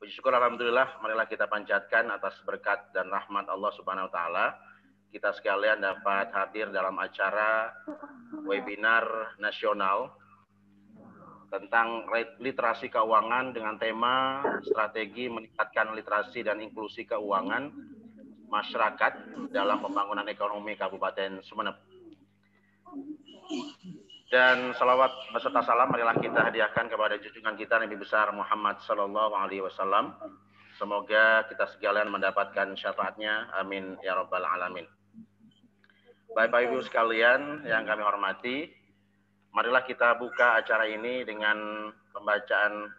Puji syukur alhamdulillah, marilah kita panjatkan atas berkat dan rahmat Allah Subhanahu wa taala. Kita sekalian dapat hadir dalam acara webinar nasional tentang literasi keuangan dengan tema strategi meningkatkan literasi dan inklusi keuangan masyarakat dalam pembangunan ekonomi Kabupaten Sumeneb. Dan salawat beserta salam marilah kita hadiahkan kepada junjungan kita Nabi besar Muhammad sallallahu alaihi wasallam. Semoga kita sekalian mendapatkan syafaatnya. Amin ya rabbal alamin. Bapak Ibu sekalian yang kami hormati, marilah kita buka acara ini dengan pembacaan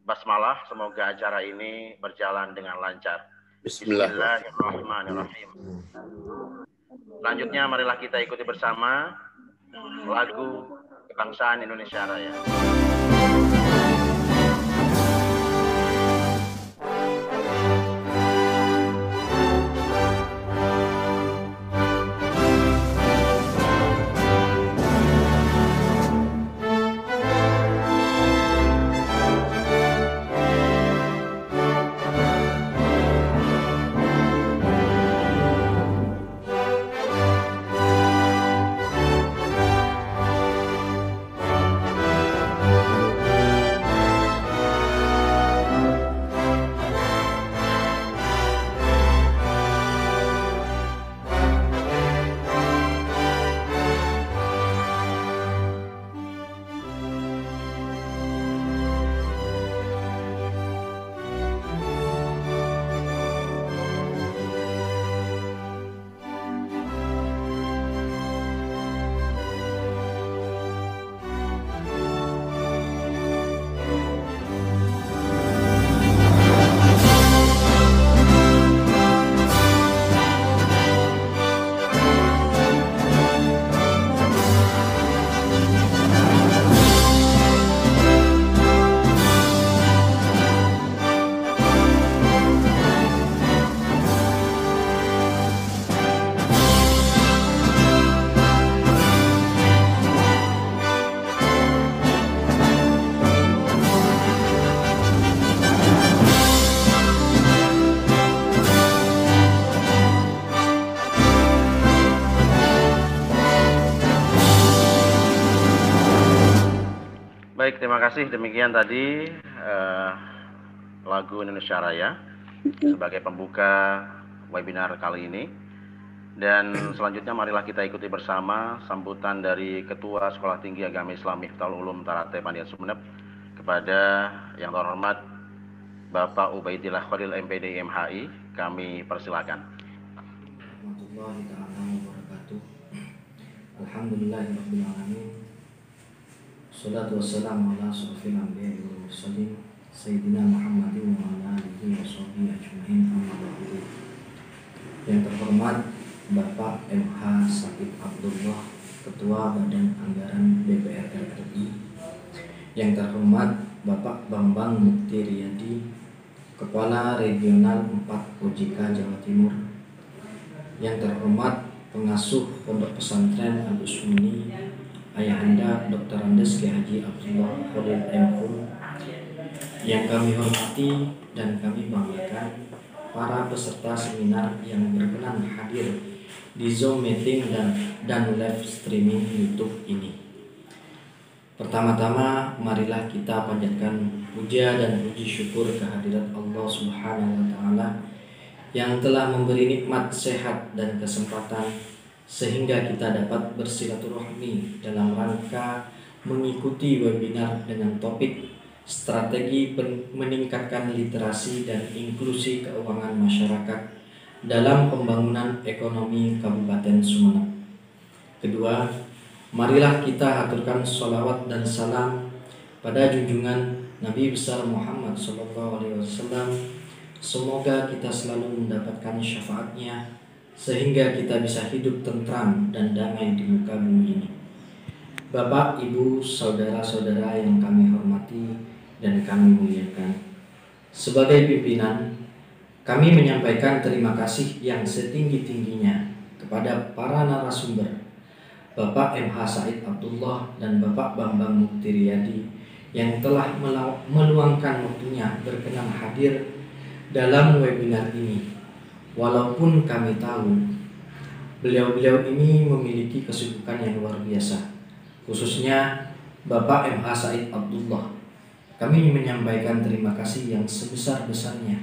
basmalah. Semoga acara ini berjalan dengan lancar. Bismillahirrahmanirrahim. Selanjutnya marilah kita ikuti bersama lagu kebangsaan Indonesia Raya. Baik, terima kasih. Demikian tadi lagu Indonesia Raya sebagai pembuka webinar kali ini. Dan selanjutnya marilah kita ikuti bersama sambutan dari Ketua Sekolah Tinggi Agama Islam Miftahul Ulum Tarate Pandian Sumeneb kepada yang terhormat Bapak Ubaidillah Khalil MPD MHI. Kami persilakan. Warahmatullahi taala wabarakatuh. Alhamdulillahirabbil alamin. Salatu wassalamu ala asyrofil anbiya'i wal mursalin Sayyidina Muhammadin wa ala alihi wa sahbihi ajma'in amma ba'du. Yang terhormat Bapak MH Said Abdullah, Ketua Badan Anggaran DPR RI. Yang terhormat Bapak Bambang Mukti Riyadi, Kepala Regional 4 OJK Jawa Timur. Yang terhormat Pengasuh Pondok Pesantren Agus Muni Ayahanda Dr. Andes Ki Haji Abdullah Khalil M.Hum. Yang kami hormati dan kami banggakan para peserta seminar yang berkenan hadir di Zoom meeting dan live streaming YouTube ini. Pertama-tama marilah kita panjatkan puja dan puji syukur kehadirat Allah Subhanahu wa taala yang telah memberi nikmat sehat dan kesempatan sehingga kita dapat bersilaturahmi dalam rangka mengikuti webinar dengan topik strategi meningkatkan literasi dan inklusi keuangan masyarakat dalam pembangunan ekonomi Kabupaten Sumeneb. Kedua, marilah kita aturkan sholawat dan salam pada junjungan Nabi besar Muhammad SAW. Semoga kita selalu mendapatkan syafaatnya sehingga kita bisa hidup tentram dan damai di muka bumi ini. Bapak, Ibu, saudara-saudara yang kami hormati dan kami muliakan, sebagai pimpinan, kami menyampaikan terima kasih yang setinggi-tingginya kepada para narasumber, Bapak MH Said Abdullah dan Bapak Bambang Mukti Riyadi, yang telah meluangkan waktunya berkenan hadir dalam webinar ini. Walaupun kami tahu beliau-beliau ini memiliki kesibukan yang luar biasa, khususnya Bapak MH Said Abdullah. Kami menyampaikan terima kasih yang sebesar-besarnya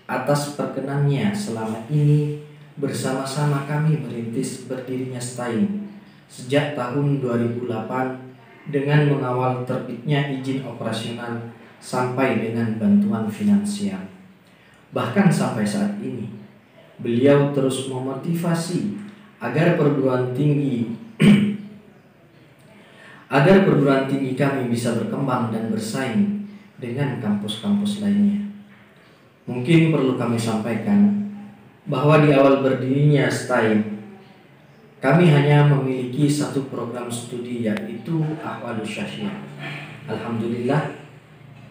atas perkenannya selama ini bersama-sama kami merintis berdirinya STAIM sejak tahun 2008 dengan mengawal terbitnya izin operasional sampai dengan bantuan finansial. Bahkan sampai saat ini, beliau terus memotivasi agar perguruan tinggi kami bisa berkembang dan bersaing dengan kampus-kampus lainnya. Mungkin perlu kami sampaikan bahwa di awal berdirinya STAIM, kami hanya memiliki satu program studi, yaitu Ahwalus Syasyah. Alhamdulillah,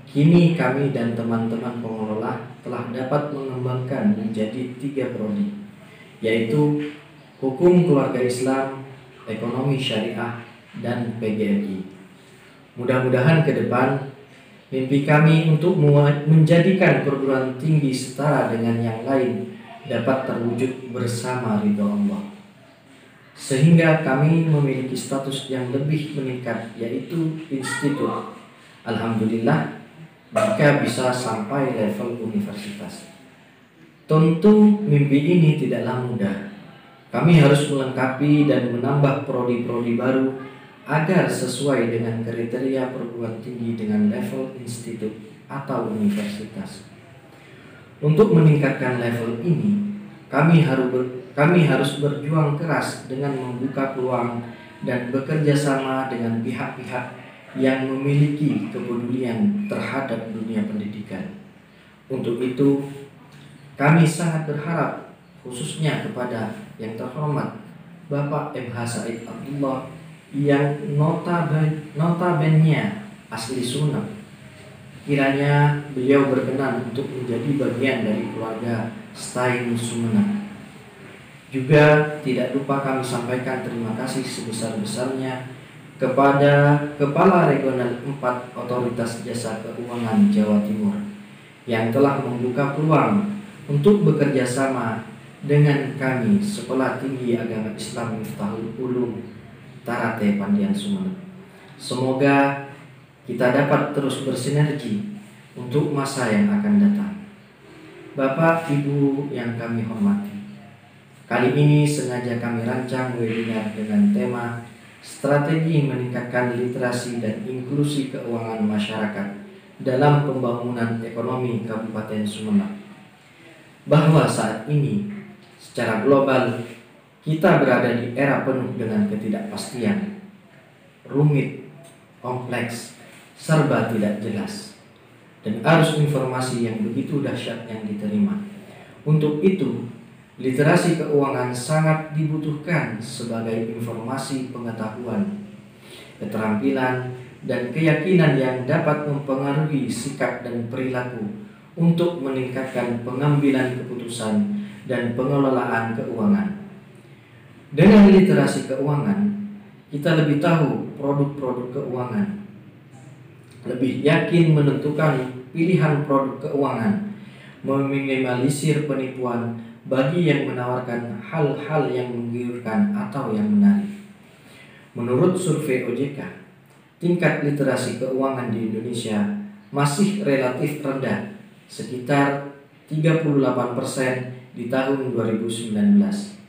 kini kami dan teman-teman pengelola telah dapat mengembangkan menjadi 3 prodi, yaitu Hukum Keluarga Islam, Ekonomi Syariah, dan PGRI. Mudah-mudahan ke depan mimpi kami untuk menjadikan perguruan tinggi setara dengan yang lain dapat terwujud bersama ridho Allah, sehingga kami memiliki status yang lebih meningkat, yaitu institut. Alhamdulillah, jika bisa sampai level universitas. Tentu mimpi ini tidaklah mudah. Kami harus melengkapi dan menambah prodi-prodi baru agar sesuai dengan kriteria perguruan tinggi dengan level institut atau universitas. Untuk meningkatkan level ini, kami harus berjuang keras dengan membuka peluang dan bekerja sama dengan pihak-pihak yang memiliki kepedulian terhadap dunia pendidikan. Untuk itu, kami sangat berharap khususnya kepada yang terhormat Bapak MH Said Abdullah yang notabene asli Sumeneb. Kiranya beliau berkenan untuk menjadi bagian dari keluarga STAIM Sumeneb. Juga tidak lupa kami sampaikan terima kasih sebesar-besarnya kepada Kepala Regional 4 Otoritas Jasa Keuangan Jawa Timur yang telah membuka peluang untuk bekerja sama dengan kami Sekolah Tinggi Agama Islam Miftahul Ulum Tarate Pandian Sumeneb. Semoga kita dapat terus bersinergi untuk masa yang akan datang. Bapak Ibu yang kami hormati, kali ini sengaja kami rancang webinar dengan tema Strategi Meningkatkan Literasi dan Inklusi Keuangan Masyarakat dalam Pembangunan Ekonomi Kabupaten Sumeneb. Bahwa saat ini secara global kita berada di era penuh dengan ketidakpastian, rumit, kompleks, serba tidak jelas, dan arus informasi yang begitu dahsyat yang diterima. Untuk itu, literasi keuangan sangat dibutuhkan sebagai informasi pengetahuan, keterampilan, dan keyakinan yang dapat mempengaruhi sikap dan perilaku untuk meningkatkan pengambilan keputusan dan pengelolaan keuangan. Dengan literasi keuangan, kita lebih tahu produk-produk keuangan, lebih yakin menentukan pilihan produk keuangan, meminimalisir penipuan bagi yang menawarkan hal-hal yang menggiurkan atau yang menarik. Menurut survei OJK, tingkat literasi keuangan di Indonesia masih relatif rendah, sekitar 38% di tahun 2019.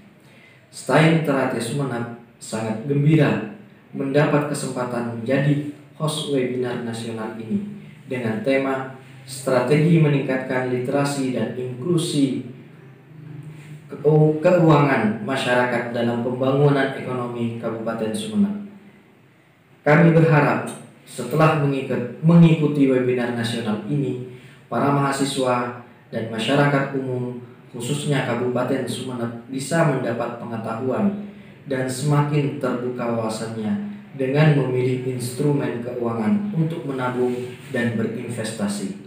STAIM Tarate Sumeneb sangat gembira mendapat kesempatan menjadi host webinar nasional ini dengan tema Strategi Meningkatkan Literasi dan Inklusi Keuangan Masyarakat dalam Pembangunan Ekonomi Kabupaten Sumeneb. Kami berharap setelah mengikuti webinar nasional ini, para mahasiswa dan masyarakat umum khususnya Kabupaten Sumeneb bisa mendapat pengetahuan dan semakin terbuka wawasannya dengan memilih instrumen keuangan untuk menabung dan berinvestasi,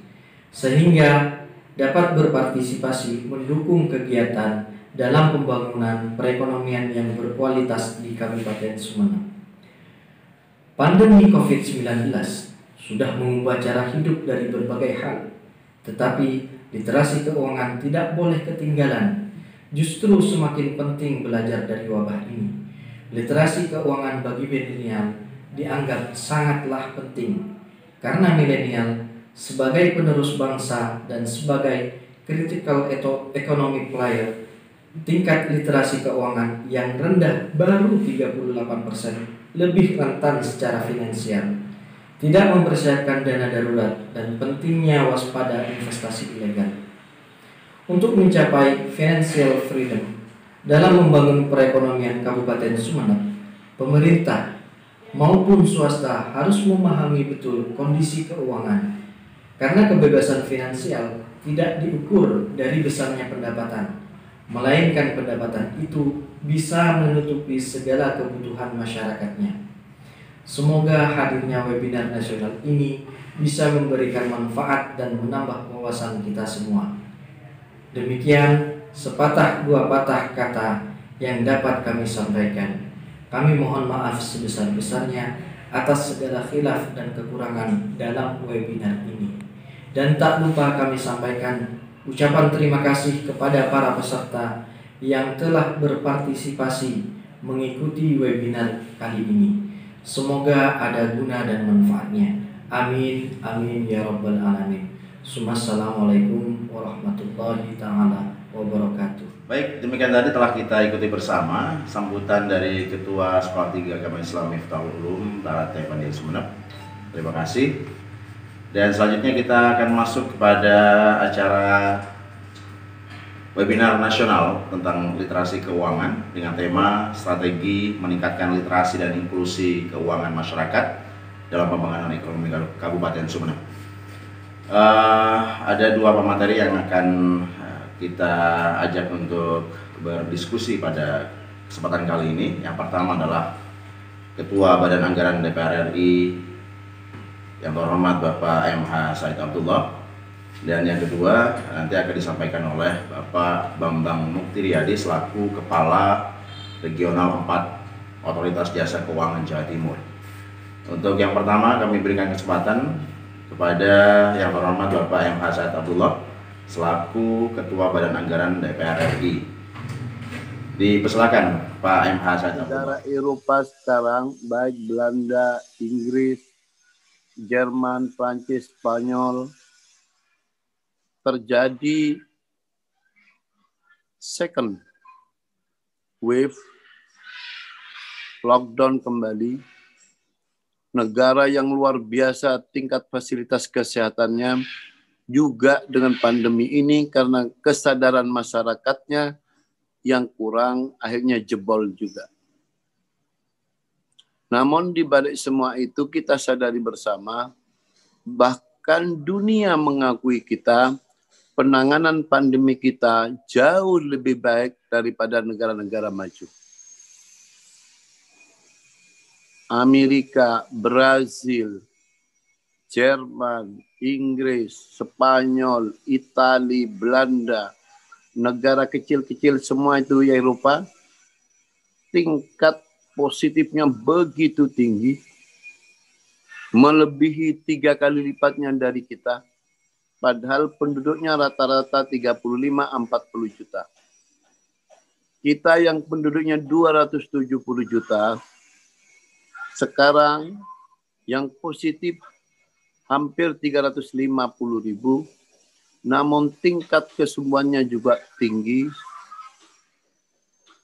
sehingga dapat berpartisipasi mendukung kegiatan dalam pembangunan perekonomian yang berkualitas di Kabupaten Sumeneb. Pandemi COVID-19 sudah mengubah cara hidup dari berbagai hal. Tetapi literasi keuangan tidak boleh ketinggalan. Justru semakin penting belajar dari wabah ini. Literasi keuangan bagi milenial dianggap sangatlah penting karena milenial sebagai penerus bangsa dan sebagai critical economic player, tingkat literasi keuangan yang rendah baru 38% lebih rentan secara finansial, tidak mempersiapkan dana darurat, dan pentingnya waspada investasi ilegal. Untuk mencapai financial freedom dalam membangun perekonomian Kabupaten Sumeneb, pemerintah maupun swasta harus memahami betul kondisi keuangan, karena kebebasan finansial tidak diukur dari besarnya pendapatan, melainkan pendapatan itu bisa menutupi segala kebutuhan masyarakatnya. Semoga hadirnya webinar nasional ini bisa memberikan manfaat dan menambah wawasan kita semua. Demikian sepatah dua patah kata yang dapat kami sampaikan. Kami mohon maaf sebesar-besarnya atas segala khilaf dan kekurangan dalam webinar ini. Dan tak lupa kami sampaikan ucapan terima kasih kepada para peserta yang telah berpartisipasi mengikuti webinar kali ini. Semoga ada guna dan manfaatnya. Amin, amin ya rabbal alamin. Assalamualaikum warahmatullahi ta'ala wabarakatuh. Baik, demikian tadi telah kita ikuti bersama sambutan dari Ketua Sekolah 3 Agama Islam Miftahul Ulum Barat Taipan Sumeneb. Terima kasih. Dan selanjutnya kita akan masuk kepada acara webinar nasional tentang literasi keuangan dengan tema strategi meningkatkan literasi dan inklusi keuangan masyarakat dalam pembangunan ekonomi Kabupaten Sumeneb. Ada dua pemateri yang akan kita ajak untuk berdiskusi pada kesempatan kali ini. Yang pertama adalah Ketua Badan Anggaran DPR RI yang terhormat Bapak MH Said Abdullah, dan yang kedua nanti akan disampaikan oleh Bapak Bambang Muktiriyadi selaku Kepala Regional 4 Otoritas Jasa Keuangan Jawa Timur. Untuk yang pertama kami berikan kesempatan kepada yang terhormat Bapak MH Said Abdullah selaku Ketua Badan Anggaran DPR RI. Dipersilakan Pak MH Said Abdullah. Negara Eropa sekarang baik Belanda, Inggris, Jerman, Prancis, Spanyol terjadi second wave lockdown kembali. Negara yang luar biasa tingkat fasilitas kesehatannya juga dengan pandemi ini karena kesadaran masyarakatnya yang kurang akhirnya jebol juga. Namun di balik semua itu kita sadari bersama bahkan dunia mengakui kita penanganan pandemi kita jauh lebih baik daripada negara-negara maju. Amerika, Brazil, Jerman, Inggris, Spanyol, Italia, Belanda, negara kecil-kecil semua itu ya Eropa, tingkat positifnya begitu tinggi, melebihi 3 kali lipatnya dari kita, padahal penduduknya rata-rata 35-40 juta. Kita yang penduduknya 270 juta, sekarang yang positif hampir 350 ribu, namun tingkat kesembuhannya juga tinggi.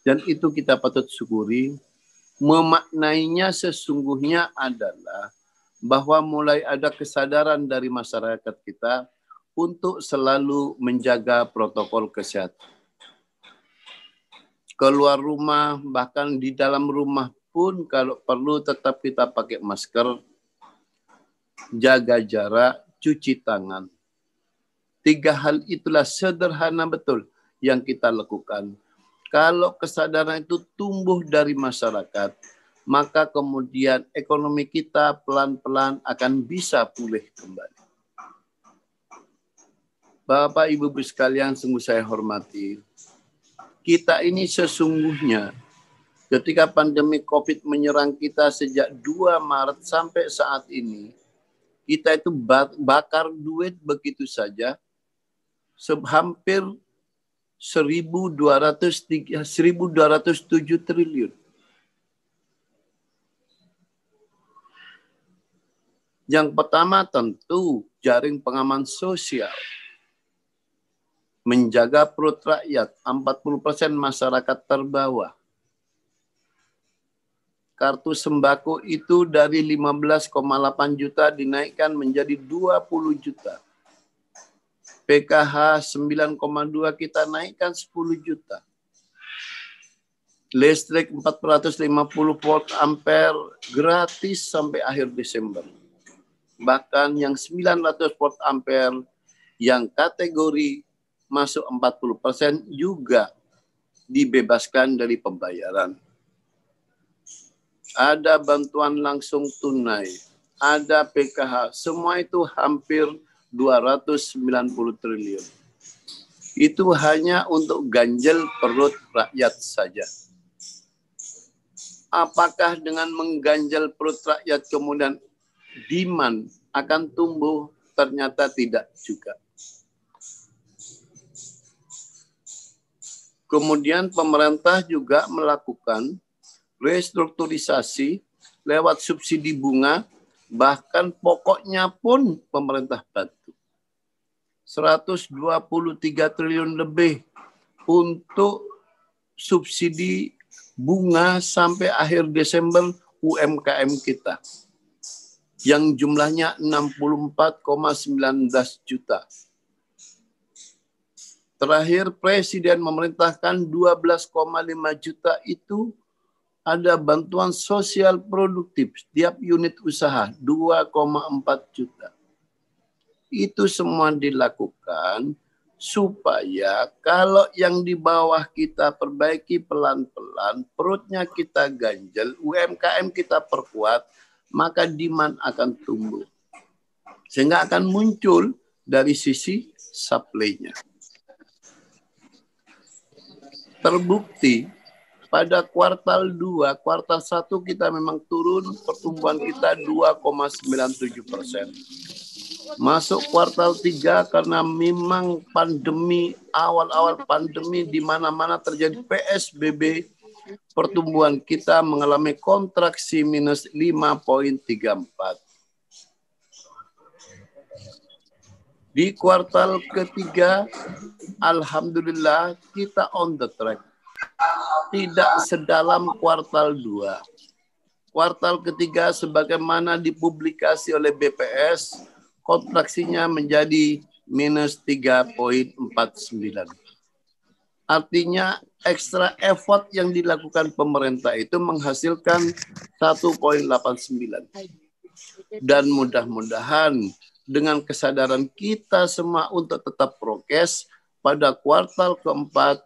Dan itu kita patut syukuri. Memaknainya sesungguhnya adalah bahwa mulai ada kesadaran dari masyarakat kita untuk selalu menjaga protokol kesehatan. Keluar rumah, bahkan di dalam rumah pun kalau perlu tetap kita pakai masker, jaga jarak, cuci tangan. 3 hal itulah sederhana betul yang kita lakukan. Kalau kesadaran itu tumbuh dari masyarakat, maka kemudian ekonomi kita pelan-pelan akan bisa pulih kembali. Bapak Ibu sekalian sungguh saya hormati, kita ini sesungguhnya ketika pandemi COVID menyerang kita sejak 2 Maret sampai saat ini, Kita itu bakar duit begitu saja hampir 1.207 triliun. Yang pertama tentu jaring pengaman sosial. Menjaga perut rakyat, 40% masyarakat terbawah. Kartu sembako itu dari 15,8 juta dinaikkan menjadi 20 juta. PKH 9,2 kita naikkan 10 juta. Listrik 450 volt ampere gratis sampai akhir Desember. Bahkan yang 900 volt ampere yang kategori masuk 40% juga dibebaskan dari pembayaran. Ada bantuan langsung tunai, ada PKH, semua itu hampir 290 triliun. Itu hanya untuk ganjel perut rakyat saja. Apakah dengan mengganjal perut rakyat kemudian demand akan tumbuh? Ternyata tidak juga. Kemudian pemerintah juga melakukan restrukturisasi lewat subsidi bunga, bahkan pokoknya pun pemerintah bantu. 123 triliun lebih untuk subsidi bunga sampai akhir Desember UMKM kita, yang jumlahnya 64,19 juta. Terakhir Presiden memerintahkan 12,5 juta itu ada bantuan sosial produktif setiap unit usaha 2,4 juta. Itu semua dilakukan supaya kalau yang di bawah kita perbaiki pelan-pelan, perutnya kita ganjel, UMKM kita perkuat, maka demand akan tumbuh. Sehingga akan muncul dari sisi supply-nya. Terbukti pada kuartal 2, kuartal 1 kita memang turun, pertumbuhan kita 2,97%. Masuk kuartal 3 karena memang pandemi, awal-awal pandemi di mana-mana terjadi PSBB, pertumbuhan kita mengalami kontraksi minus 5,34. Di kuartal ketiga, alhamdulillah kita on the track. Tidak sedalam kuartal 2. Kuartal ketiga sebagaimana dipublikasi oleh BPS, kontraksinya menjadi minus 3,49. Artinya extra effort yang dilakukan pemerintah itu menghasilkan 1,89. Dan mudah-mudahan dengan kesadaran kita semua untuk tetap prokes pada kuartal keempat,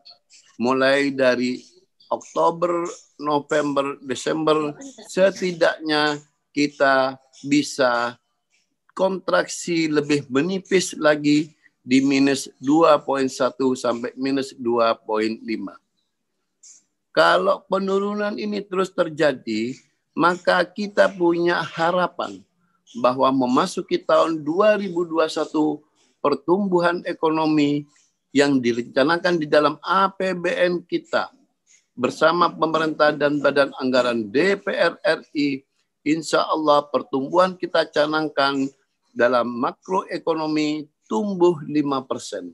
mulai dari Oktober, November, Desember, setidaknya kita bisa kontraksi lebih menipis lagi di minus 2,1 sampai minus 2,5. Kalau penurunan ini terus terjadi, maka kita punya harapan bahwa memasuki tahun 2021 pertumbuhan ekonomi yang direncanakan di dalam APBN kita bersama pemerintah dan Badan Anggaran DPR RI, insya Allah pertumbuhan kita canangkan dalam makroekonomi tumbuh 5%,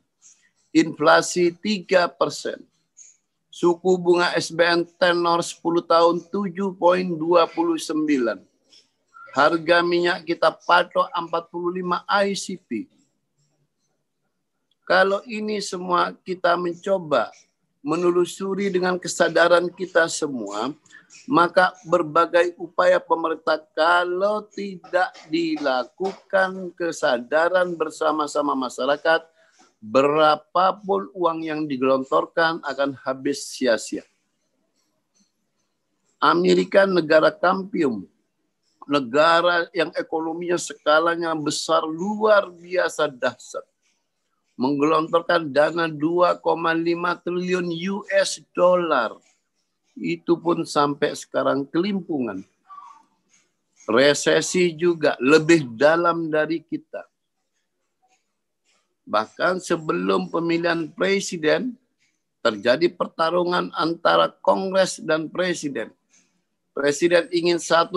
inflasi 3%, suku bunga SBN tenor 10 tahun 7,29%, harga minyak kita patok 45 ICP. Kalau ini semua kita mencoba menelusuri dengan kesadaran kita semua, maka berbagai upaya pemerintah kalau tidak dilakukan kesadaran bersama-sama masyarakat, berapapun uang yang digelontorkan akan habis sia-sia. Amerika negara kampium, negara yang ekonominya skalanya besar luar biasa dahsyat, menggelontorkan dana 2,5 triliun US dollar. Itu pun sampai sekarang kelimpungan. Resesi juga lebih dalam dari kita. Bahkan sebelum pemilihan presiden, terjadi pertarungan antara Kongres dan Presiden. Presiden ingin 1,8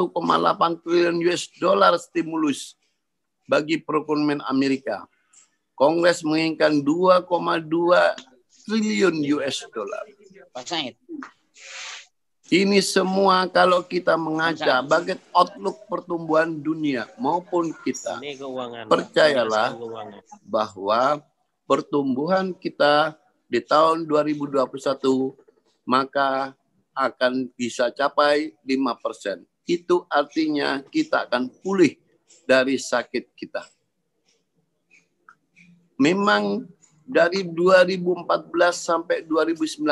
triliun US dollar stimulus bagi perekonomian Amerika. Kongres menginginkan 2,2 triliun US dollar. Pak Said. Ini semua kalau kita mengaca bagai outlook pertumbuhan dunia maupun kita, percayalah bahwa pertumbuhan kita di tahun 2021 maka akan bisa capai 5%. Itu artinya kita akan pulih dari sakit kita. Memang dari 2014 sampai 2019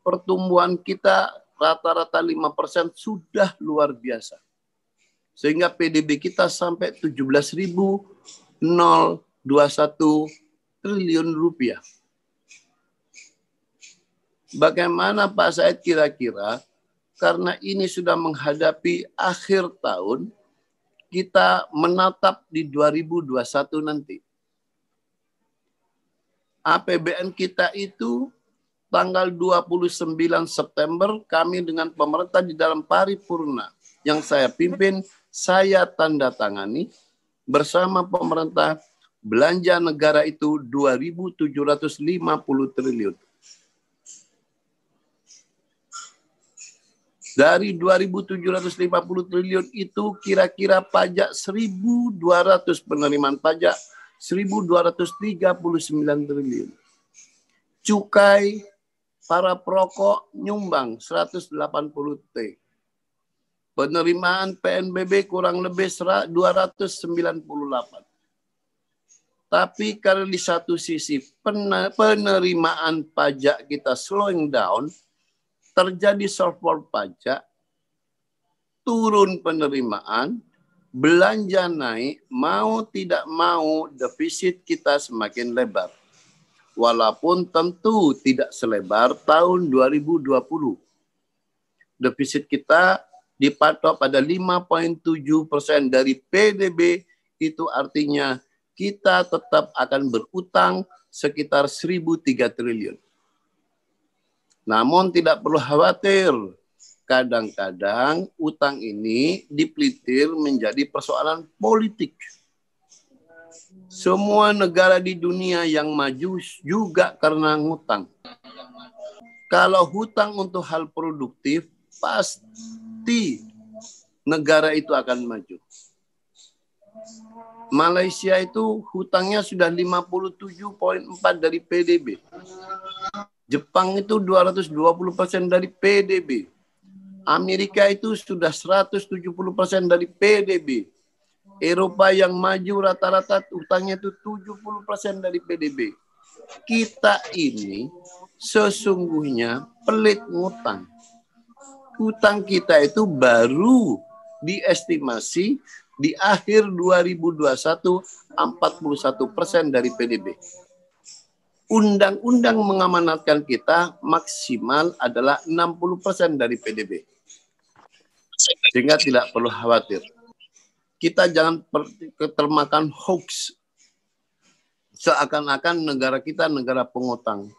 pertumbuhan kita rata-rata 5% sudah luar biasa. Sehingga PDB kita sampai 17.021 triliun rupiah. Bagaimana Pak Said kira-kira karena ini sudah menghadapi akhir tahun, kita menatap di 2021 nanti. APBN kita itu tanggal 29 September kami dengan pemerintah di dalam paripurna yang saya pimpin, saya tanda tangani bersama pemerintah belanja negara itu 2.750 triliun. Dari 2.750 triliun itu kira-kira pajak 1.200 penerimaan pajak 1.239 triliun. Cukai para perokok nyumbang 180 T. Penerimaan PNBB kurang lebih 298. Tapi kalau di satu sisi penerimaan pajak kita slowing down, terjadi shortfall pajak, turun penerimaan, belanja naik, mau tidak mau defisit kita semakin lebar. Walaupun tentu tidak selebar tahun 2020. Defisit kita dipatok pada 5,7% dari PDB, itu artinya kita tetap akan berutang sekitar 1.003 triliun. Namun tidak perlu khawatir, kadang-kadang utang ini dipelitir menjadi persoalan politik. Semua negara di dunia yang maju juga karena ngutang. Kalau hutang untuk hal produktif, pasti negara itu akan maju. Malaysia itu hutangnya sudah 57,4 dari PDB. Jepang itu 220% dari PDB. Amerika itu sudah 170% dari PDB. Eropa yang maju rata-rata hutangnya itu 70% dari PDB. Kita ini sesungguhnya pelit ngutang. Hutang kita itu baru diestimasi di akhir 2021 41% dari PDB. Undang-undang mengamanatkan kita maksimal adalah 60% dari PDB. Sehingga tidak perlu khawatir. Kita jangan termakan hoax. Seakan-akan negara kita negara pengutang.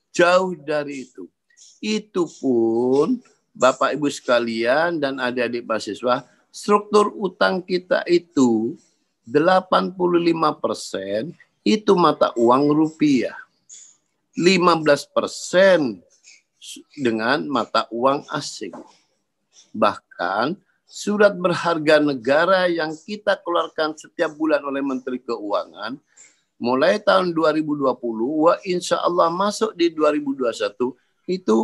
Jauh dari itu. Itu pun Bapak Ibu sekalian dan adik-adik mahasiswa, struktur utang kita itu 85% itu mata uang rupiah. 15% dengan mata uang asing. Bahkan surat berharga negara yang kita keluarkan setiap bulan oleh Menteri Keuangan mulai tahun 2020 insya Allah masuk di 2021 itu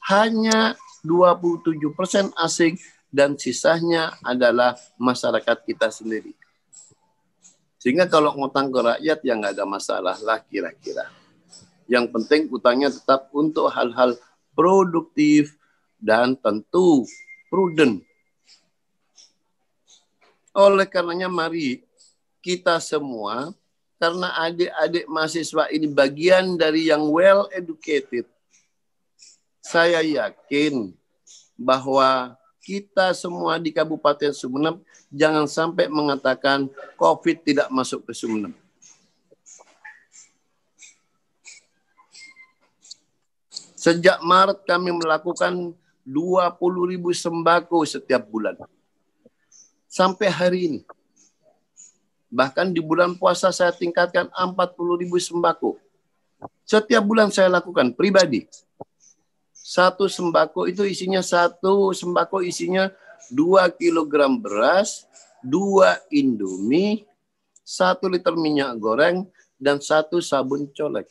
hanya 27% asing dan sisanya adalah masyarakat kita sendiri. Sehingga kalau ngutang ke rakyat ya nggak ada masalah lah kira-kira. Yang penting utangnya tetap untuk hal-hal produktif dan tentu prudent. Oleh karenanya mari kita semua, karena adik-adik mahasiswa ini bagian dari yang well educated, saya yakin bahwa kita semua di Kabupaten Sumeneb jangan sampai mengatakan COVID tidak masuk ke Sumeneb. Sejak Maret kami melakukan 20.000 sembako setiap bulan. Sampai hari ini. Bahkan di bulan puasa saya tingkatkan 40.000 sembako. Setiap bulan saya lakukan pribadi. Satu sembako isinya 2 kilogram beras, 2 Indomie, 1 liter minyak goreng, dan 1 sabun colek.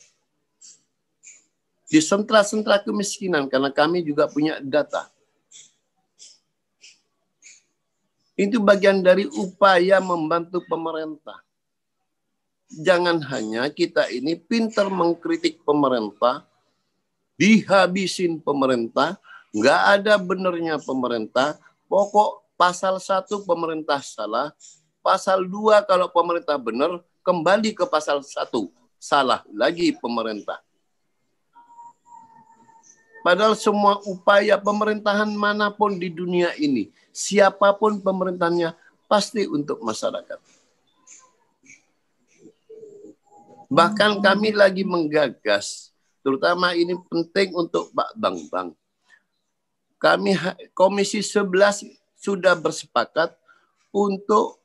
Di sentra-sentra kemiskinan, karena kami juga punya data. Itu bagian dari upaya membantu pemerintah. Jangan hanya kita ini pintar mengkritik pemerintah, dihabisin pemerintah, nggak ada benernya pemerintah. Pokok pasal 1 pemerintah salah, pasal 2 kalau pemerintah benar, kembali ke pasal 1. Salah lagi pemerintah. Padahal semua upaya pemerintahan manapun di dunia ini, siapapun pemerintahnya, pasti untuk masyarakat. Bahkan kami lagi menggagas, terutama ini penting untuk Pak Bang. Kami Komisi 11 sudah bersepakat untuk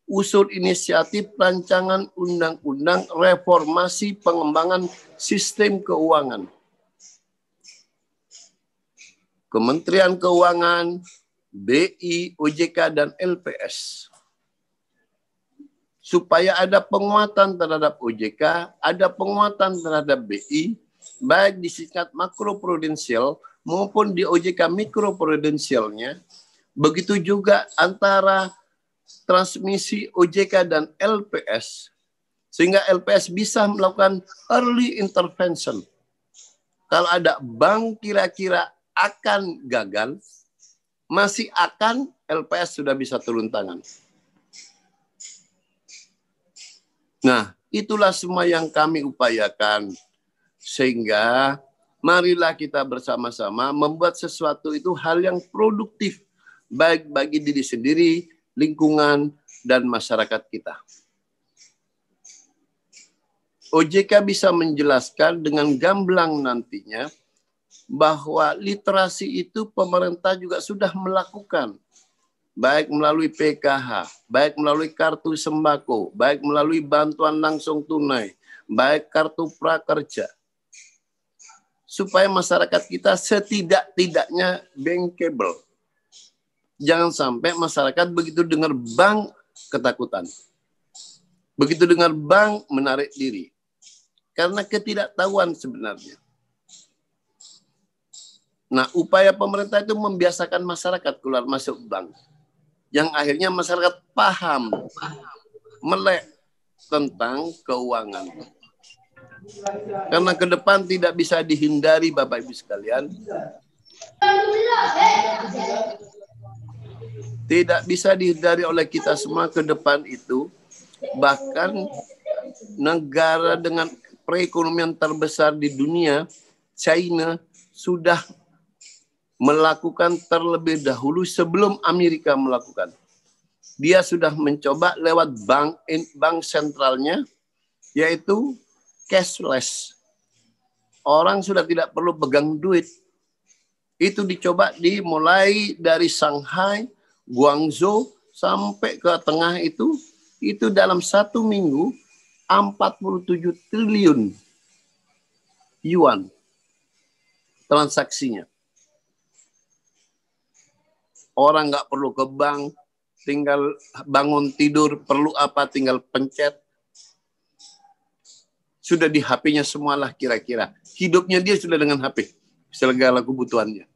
usul inisiatif rancangan undang-undang reformasi pengembangan sistem keuangan. Kementerian Keuangan, BI, OJK, dan LPS. Supaya ada penguatan terhadap OJK, ada penguatan terhadap BI, baik di tingkat makroprudensial maupun di OJK mikroprudensialnya. Begitu juga antara transmisi OJK dan LPS, sehingga LPS bisa melakukan early intervention. Kalau ada bank kira-kira akan gagal, masih akan, LPS sudah bisa turun tangan. Nah, itulah semua yang kami upayakan. Sehingga marilah kita bersama-sama membuat sesuatu itu hal yang produktif, baik bagi diri sendiri, lingkungan, dan masyarakat kita. OJK bisa menjelaskan dengan gamblang nantinya bahwa literasi itu pemerintah juga sudah melakukan, baik melalui PKH, baik melalui kartu sembako, baik melalui bantuan langsung tunai, baik kartu prakerja, supaya masyarakat kita setidak-tidaknya bankable. Jangan sampai masyarakat begitu dengar bank ketakutan, begitu dengar bank menarik diri, karena ketidaktahuan sebenarnya. Nah, upaya pemerintah itu membiasakan masyarakat keluar masuk bank. Yang akhirnya masyarakat paham, melek tentang keuangan. Karena ke depan tidak bisa dihindari Bapak Ibu sekalian. Tidak bisa dihindari oleh kita semua ke depan itu. Bahkan negara dengan perekonomian terbesar di dunia, China, sudah melakukan terlebih dahulu sebelum Amerika melakukan. Dia sudah mencoba lewat bank sentralnya, yaitu cashless. Orang sudah tidak perlu pegang duit. Itu dicoba dimulai dari Shanghai, Guangzhou, sampai ke tengah itu dalam 1 minggu 47 triliun yuan transaksinya. Orang nggak perlu ke bank, tinggal bangun tidur, perlu apa tinggal pencet. Sudah di HP-nya semualah kira-kira. Hidupnya dia sudah dengan HP, segala kebutuhannya.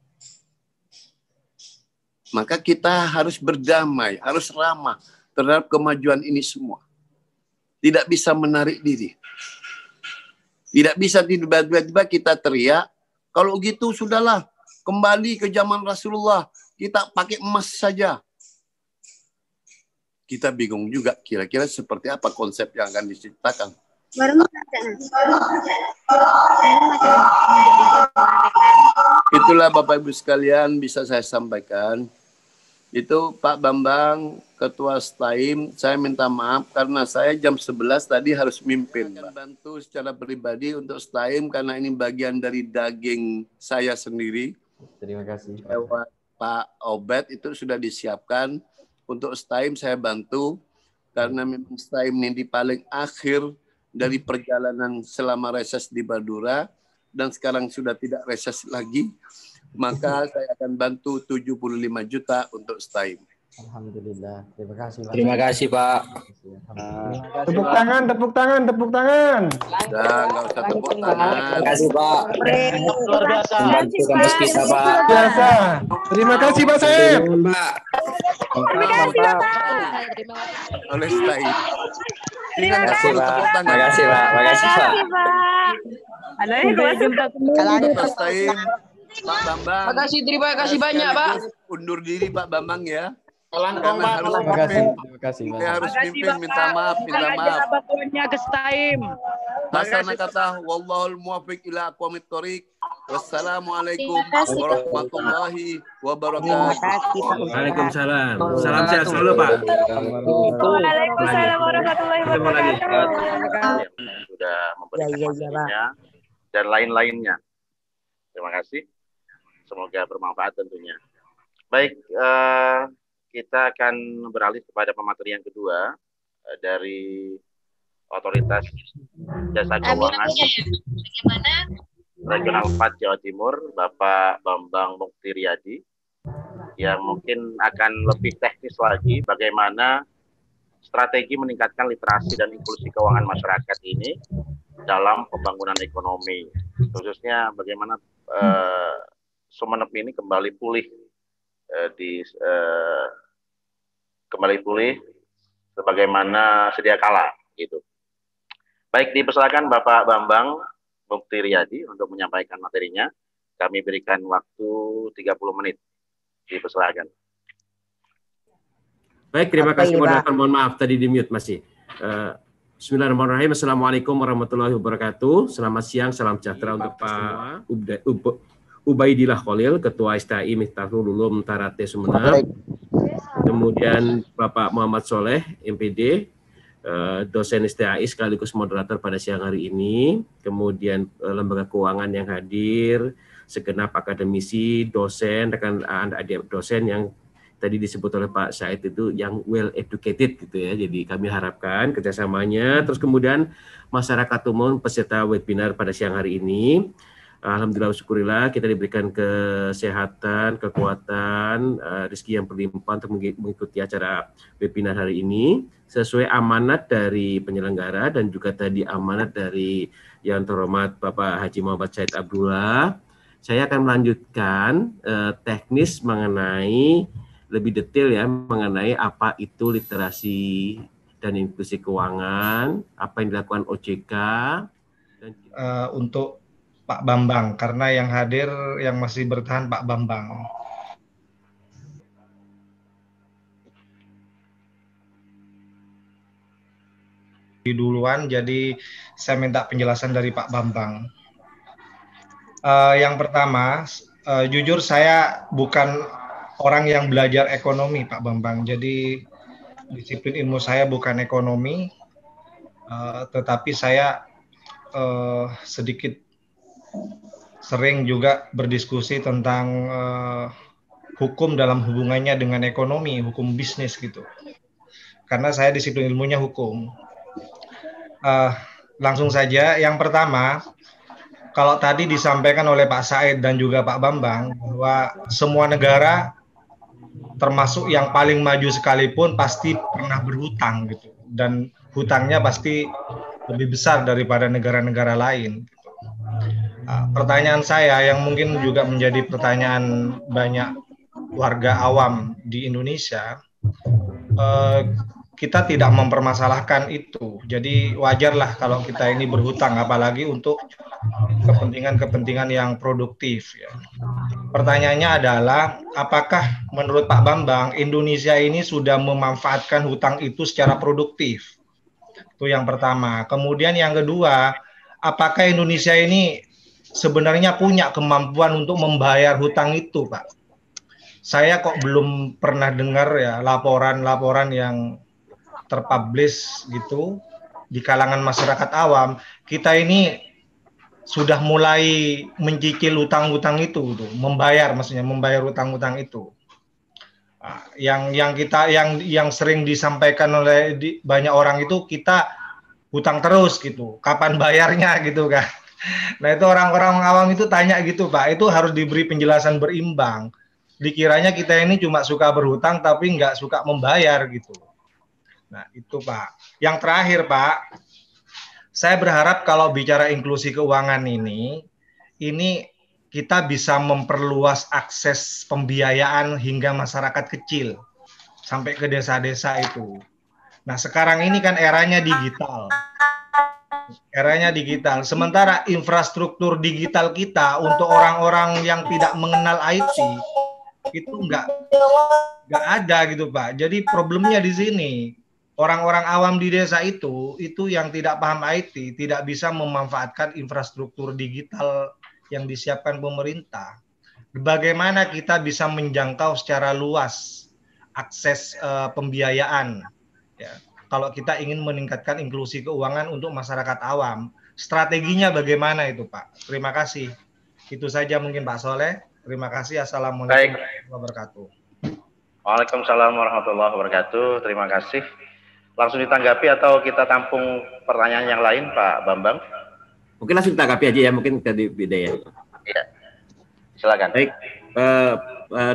Maka kita harus berdamai, harus ramah terhadap kemajuan ini semua. Tidak bisa menarik diri. Tidak bisa tiba-tiba kita teriak, kalau gitu sudahlah, kembali ke zaman Rasulullah. Kita pakai emas saja. Kita bingung juga kira-kira seperti apa konsep yang akan diciptakan. itulah Bapak Ibu sekalian bisa saya sampaikan. Itu Pak Bambang, Ketua STAIM, saya minta maaf karena saya jam 11 tadi harus mimpin. Saya akan bantu secara pribadi untuk STAIM karena ini bagian dari daging saya sendiri. Terima kasih. Lewat Pak Obed itu sudah disiapkan. Untuk STAIM saya bantu karena memang STAIM ini di paling akhir dari perjalanan selama reses di Madura dan sekarang sudah tidak reses lagi. Maka saya akan bantu 75 juta untuk STAIM. Alhamdulillah. Terima kasih Pak. Terima kasih Pak. Tepuk tangan, tepuk tangan, tepuk tangan. Udah, nggak usah tepuk tangan. Terima kasih Pak. Luar biasa. Membantu kampus kita Pak. Biasa. Terima kasih Pak Said. Pak. Mantap. Oleh STAIM. Terima kasih Pak. Terima kasih Pak. Terima kasih Pak. Untuk STAIM, Pak Bambang. Terima kasih banyak, Pak. Undur diri Pak Bambang ya. Pelangkong Pak. Terima kasih. Terima kasih Pak. Saya harus mimpin, minta maaf. Ke STAIM. Hasana kata wallahul muwaffiq ila aqwamit thoriq. Wassalamualaikum warahmatullahi wabarakatuh. Waalaikumsalam. Salam sehat selalu Pak. Waalaikumsalam warahmatullahi wabarakatuh. Sudah memberikan materinya dan lain-lainnya. Terima kasih. Semoga bermanfaat tentunya. Baik, kita akan beralih kepada pemateri yang kedua dari Otoritas Jasa Keuangan Regional 4 Jawa Timur, Bapak Bambang Muktiriyadi, yang mungkin akan lebih teknis lagi bagaimana strategi meningkatkan literasi dan inklusi keuangan masyarakat ini dalam pembangunan ekonomi, khususnya bagaimana Sumeneb ini kembali pulih sebagaimana sedia kala gitu. Baik, dipersilakan Bapak Bambang Muktiriyadi untuk menyampaikan materinya. Kami berikan waktu 30 menit. Dipersilakan. Baik, terima kasih. Mohon maaf tadi di mute masih. Bismillahirrahmanirrahim. Assalamualaikum warahmatullahi wabarakatuh. Selamat siang, salam sejahtera untuk Pak Ubaidillah Khalil, Ketua STAI Miftahul Ulum Tarate Sumeneb. Kemudian Bapak Muhammad Soleh, MPD, dosen STAI sekaligus moderator pada siang hari ini. Kemudian lembaga keuangan yang hadir, segenap akademisi, dosen, rekan adik dosen yang tadi disebut oleh Pak Said itu yang well educated gitu ya. Jadi kami harapkan kerjasamanya. Terus kemudian masyarakat umum peserta webinar pada siang hari ini. Alhamdulillah syukurillah kita diberikan kesehatan, kekuatan, rezeki yang berlimpah untuk mengikuti acara webinar hari ini sesuai amanat dari penyelenggara dan juga tadi amanat dari yang terhormat Bapak Haji Muhammad Said Abdullah. Saya akan melanjutkan teknis mengenai lebih detail ya mengenai apa itu literasi dan inklusi keuangan, apa yang dilakukan OJK dan Untuk Pak Bambang, karena yang hadir yang masih bertahan Pak Bambang. Duluan, jadi saya minta penjelasan dari Pak Bambang. Yang pertama, jujur saya bukan orang yang belajar ekonomi, Pak Bambang. Jadi disiplin ilmu saya bukan ekonomi, tetapi saya sedikit sering juga berdiskusi tentang hukum dalam hubungannya dengan ekonomi, hukum bisnis gitu. Karena saya disiplin ilmunya hukum. Langsung saja, yang pertama, kalau tadi disampaikan oleh Pak Said dan juga Pak Bambang bahwa semua negara termasuk yang paling maju sekalipun pasti pernah berhutang gitu, dan hutangnya pasti lebih besar daripada negara-negara lain. Pertanyaan saya yang mungkin juga menjadi pertanyaan banyak warga awam di Indonesia, kita tidak mempermasalahkan itu. Jadi wajarlah kalau kita ini berhutang, apalagi untuk kepentingan-kepentingan yang produktif. Ya. Pertanyaannya adalah, apakah menurut Pak Bambang Indonesia ini sudah memanfaatkan hutang itu secara produktif? Itu yang pertama. Kemudian yang kedua, apakah Indonesia ini sebenarnya punya kemampuan untuk membayar hutang itu, Pak. Saya kok belum pernah dengar ya laporan-laporan yang terpublish gitu di kalangan masyarakat awam. Kita ini sudah mulai mencicil hutang-hutang itu, maksudnya membayar hutang-hutang itu. Yang sering disampaikan oleh banyak orang itu kita hutang terus gitu, kapan bayarnya gitu kan. Nah itu orang-orang awam itu tanya gitu Pak, itu harus diberi penjelasan berimbang. Dikiranya kita ini cuma suka berhutang tapi nggak suka membayar gitu. Nah itu Pak. Yang terakhir Pak, saya berharap kalau bicara inklusi keuangan ini kita bisa memperluas akses pembiayaan hingga masyarakat kecil sampai ke desa-desa itu. Nah sekarang ini kan eranya digital. Sementara infrastruktur digital kita untuk orang-orang yang tidak mengenal IT itu nggak ada gitu Pak. Jadi problemnya di sini orang-orang awam di desa itu yang tidak paham IT tidak bisa memanfaatkan infrastruktur digital yang disiapkan pemerintah. Bagaimana kita bisa menjangkau secara luas akses pembiayaan? Ya. Kalau kita ingin meningkatkan inklusi keuangan untuk masyarakat awam, strateginya bagaimana itu Pak? Terima kasih. Itu saja mungkin Pak Soleh. Terima kasih. Assalamualaikum warahmatullahi wabarakatuh. Waalaikumsalam warahmatullahi wabarakatuh. Terima kasih. Langsung ditanggapi atau kita tampung pertanyaan yang lain Pak Bambang? Mungkin langsung ditanggapi aja ya, mungkin tadi beda ya. Iya. Silakan. Baik,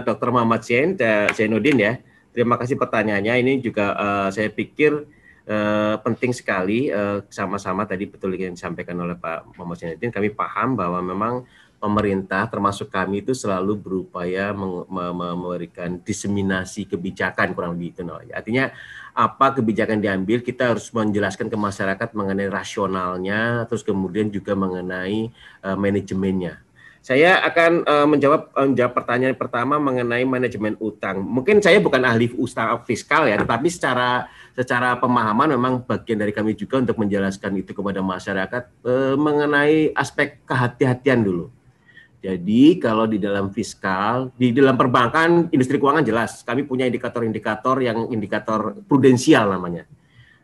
Dr. Muhammad Zainuddin ya. Terima kasih pertanyaannya. Ini juga saya pikir penting sekali, sama-sama tadi betul yang disampaikan oleh Pak Muhammad Zainuddin. Kami paham bahwa memang pemerintah termasuk kami itu selalu berupaya memberikan diseminasi kebijakan kurang lebih itu. Artinya apa kebijakan diambil, kita harus menjelaskan ke masyarakat mengenai rasionalnya, terus kemudian juga mengenai manajemennya. Saya akan menjawab pertanyaan pertama mengenai manajemen utang. Mungkin saya bukan ahli utang fiskal ya, tetapi secara pemahaman memang bagian dari kami juga untuk menjelaskan itu kepada masyarakat mengenai aspek kehati-hatian dulu. Jadi kalau di dalam fiskal, di dalam perbankan, industri keuangan jelas, kami punya indikator-indikator yang indikator prudensial namanya.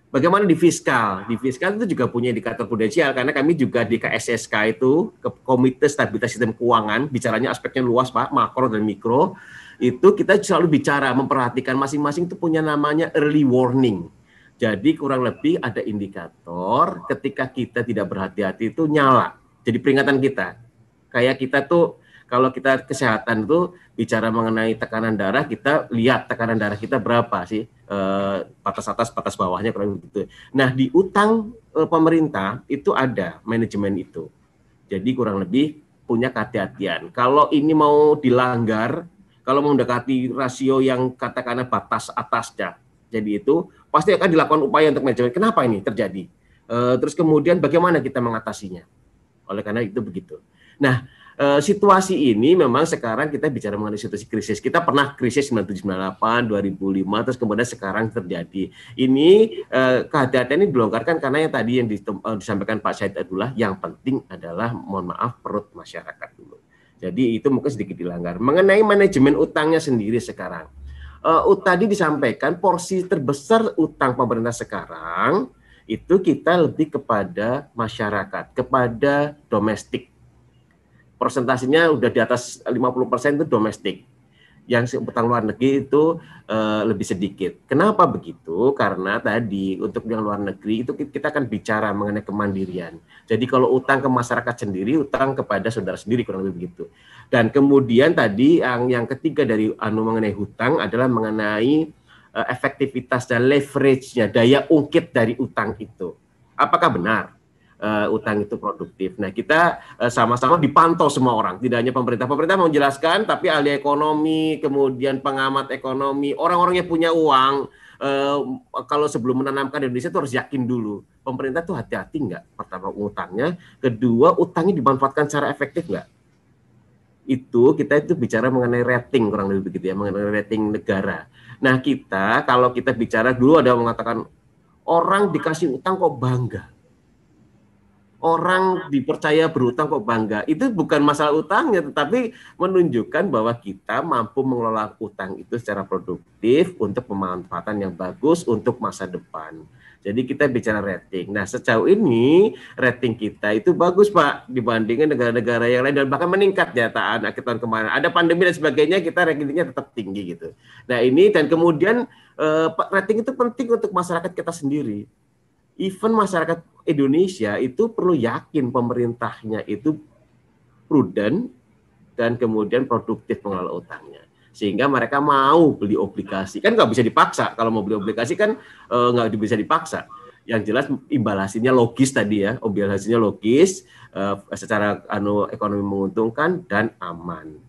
Bagaimana di fiskal? Di fiskal itu juga punya indikator prudensial karena kami juga di KSSK itu, Komite Stabilitas Sistem Keuangan, bicaranya aspeknya luas Pak, makro dan mikro, itu kita selalu bicara, memperhatikan masing-masing itu punya namanya early warning. Jadi kurang lebih ada indikator ketika kita tidak berhati-hati itu nyala. Jadi peringatan kita. Kayak kita tuh kalau kita kesehatan tuh bicara mengenai tekanan darah, kita lihat tekanan darah kita berapa sih, batas atas, batas bawahnya kurang begitu. Nah di utang pemerintah itu ada manajemen itu. Jadi kurang lebih punya kehati-hatian. Kalau ini mau dilanggar, kalau mendekati rasio yang katakanlah batas atasnya, jadi itu pasti akan dilakukan upaya untuk manajemen. Kenapa ini terjadi? Terus kemudian bagaimana kita mengatasinya? Oleh karena itu begitu. Nah, situasi ini memang sekarang kita bicara mengenai situasi krisis. Kita pernah krisis 97-98, 2005, terus kemudian sekarang terjadi. Ini kehati-hatian ini dilonggarkan karena yang tadi yang disampaikan Pak Said Abdullah, yang penting adalah mohon maaf perut masyarakat dulu. Jadi itu mungkin sedikit dilanggar. Mengenai manajemen utangnya sendiri sekarang, tadi disampaikan porsi terbesar utang pemerintah sekarang itu kita lebih kepada masyarakat, kepada domestik. Persentasinya udah di atas 50% itu domestik. Yang utang luar negeri itu lebih sedikit. Kenapa begitu? Karena tadi untuk yang luar negeri itu kita akan bicara mengenai kemandirian. Jadi kalau utang ke masyarakat sendiri, utang kepada saudara sendiri kurang lebih begitu. Dan kemudian tadi yang ketiga dari mengenai hutang adalah mengenai efektivitas dan leverage-nya, daya ungkit dari utang itu. Apakah benar? Utang itu produktif. Nah, kita sama-sama dipantau semua orang, tidak hanya pemerintah. Pemerintah mau menjelaskan, tapi ahli ekonomi, kemudian pengamat ekonomi, orang-orang yang punya uang, kalau sebelum menanamkan di Indonesia itu harus yakin dulu. Pemerintah tuh hati-hati nggak? Pertama, utangnya. Kedua, utangnya dimanfaatkan secara efektif nggak? Itu kita itu bicara mengenai rating, kurang lebih begitu ya, mengenai rating negara. Nah, kalau kita bicara dulu ada yang mengatakan, orang dikasih utang kok bangga. orang dipercaya berutang kok bangga. Itu bukan masalah utangnya, tetapi menunjukkan bahwa kita mampu mengelola utang itu secara produktif untuk pemanfaatan yang bagus untuk masa depan. Jadi kita bicara rating. Nah, sejauh ini rating kita itu bagus, Pak, dibandingkan negara-negara yang lain dan bahkan meningkat ya akhir tahun kemarin. Ada pandemi dan sebagainya, kita ratingnya tetap tinggi gitu. Nah, ini dan kemudian rating itu penting untuk masyarakat kita sendiri. Even masyarakat Indonesia itu perlu yakin pemerintahnya itu prudent dan kemudian produktif mengelola utangnya. Sehingga mereka mau beli obligasi. Kan nggak bisa dipaksa. Kalau mau beli obligasi kan nggak bisa dipaksa. Yang jelas imbalasinya logis tadi ya. Imbalasinya logis, secara ekonomi menguntungkan dan aman.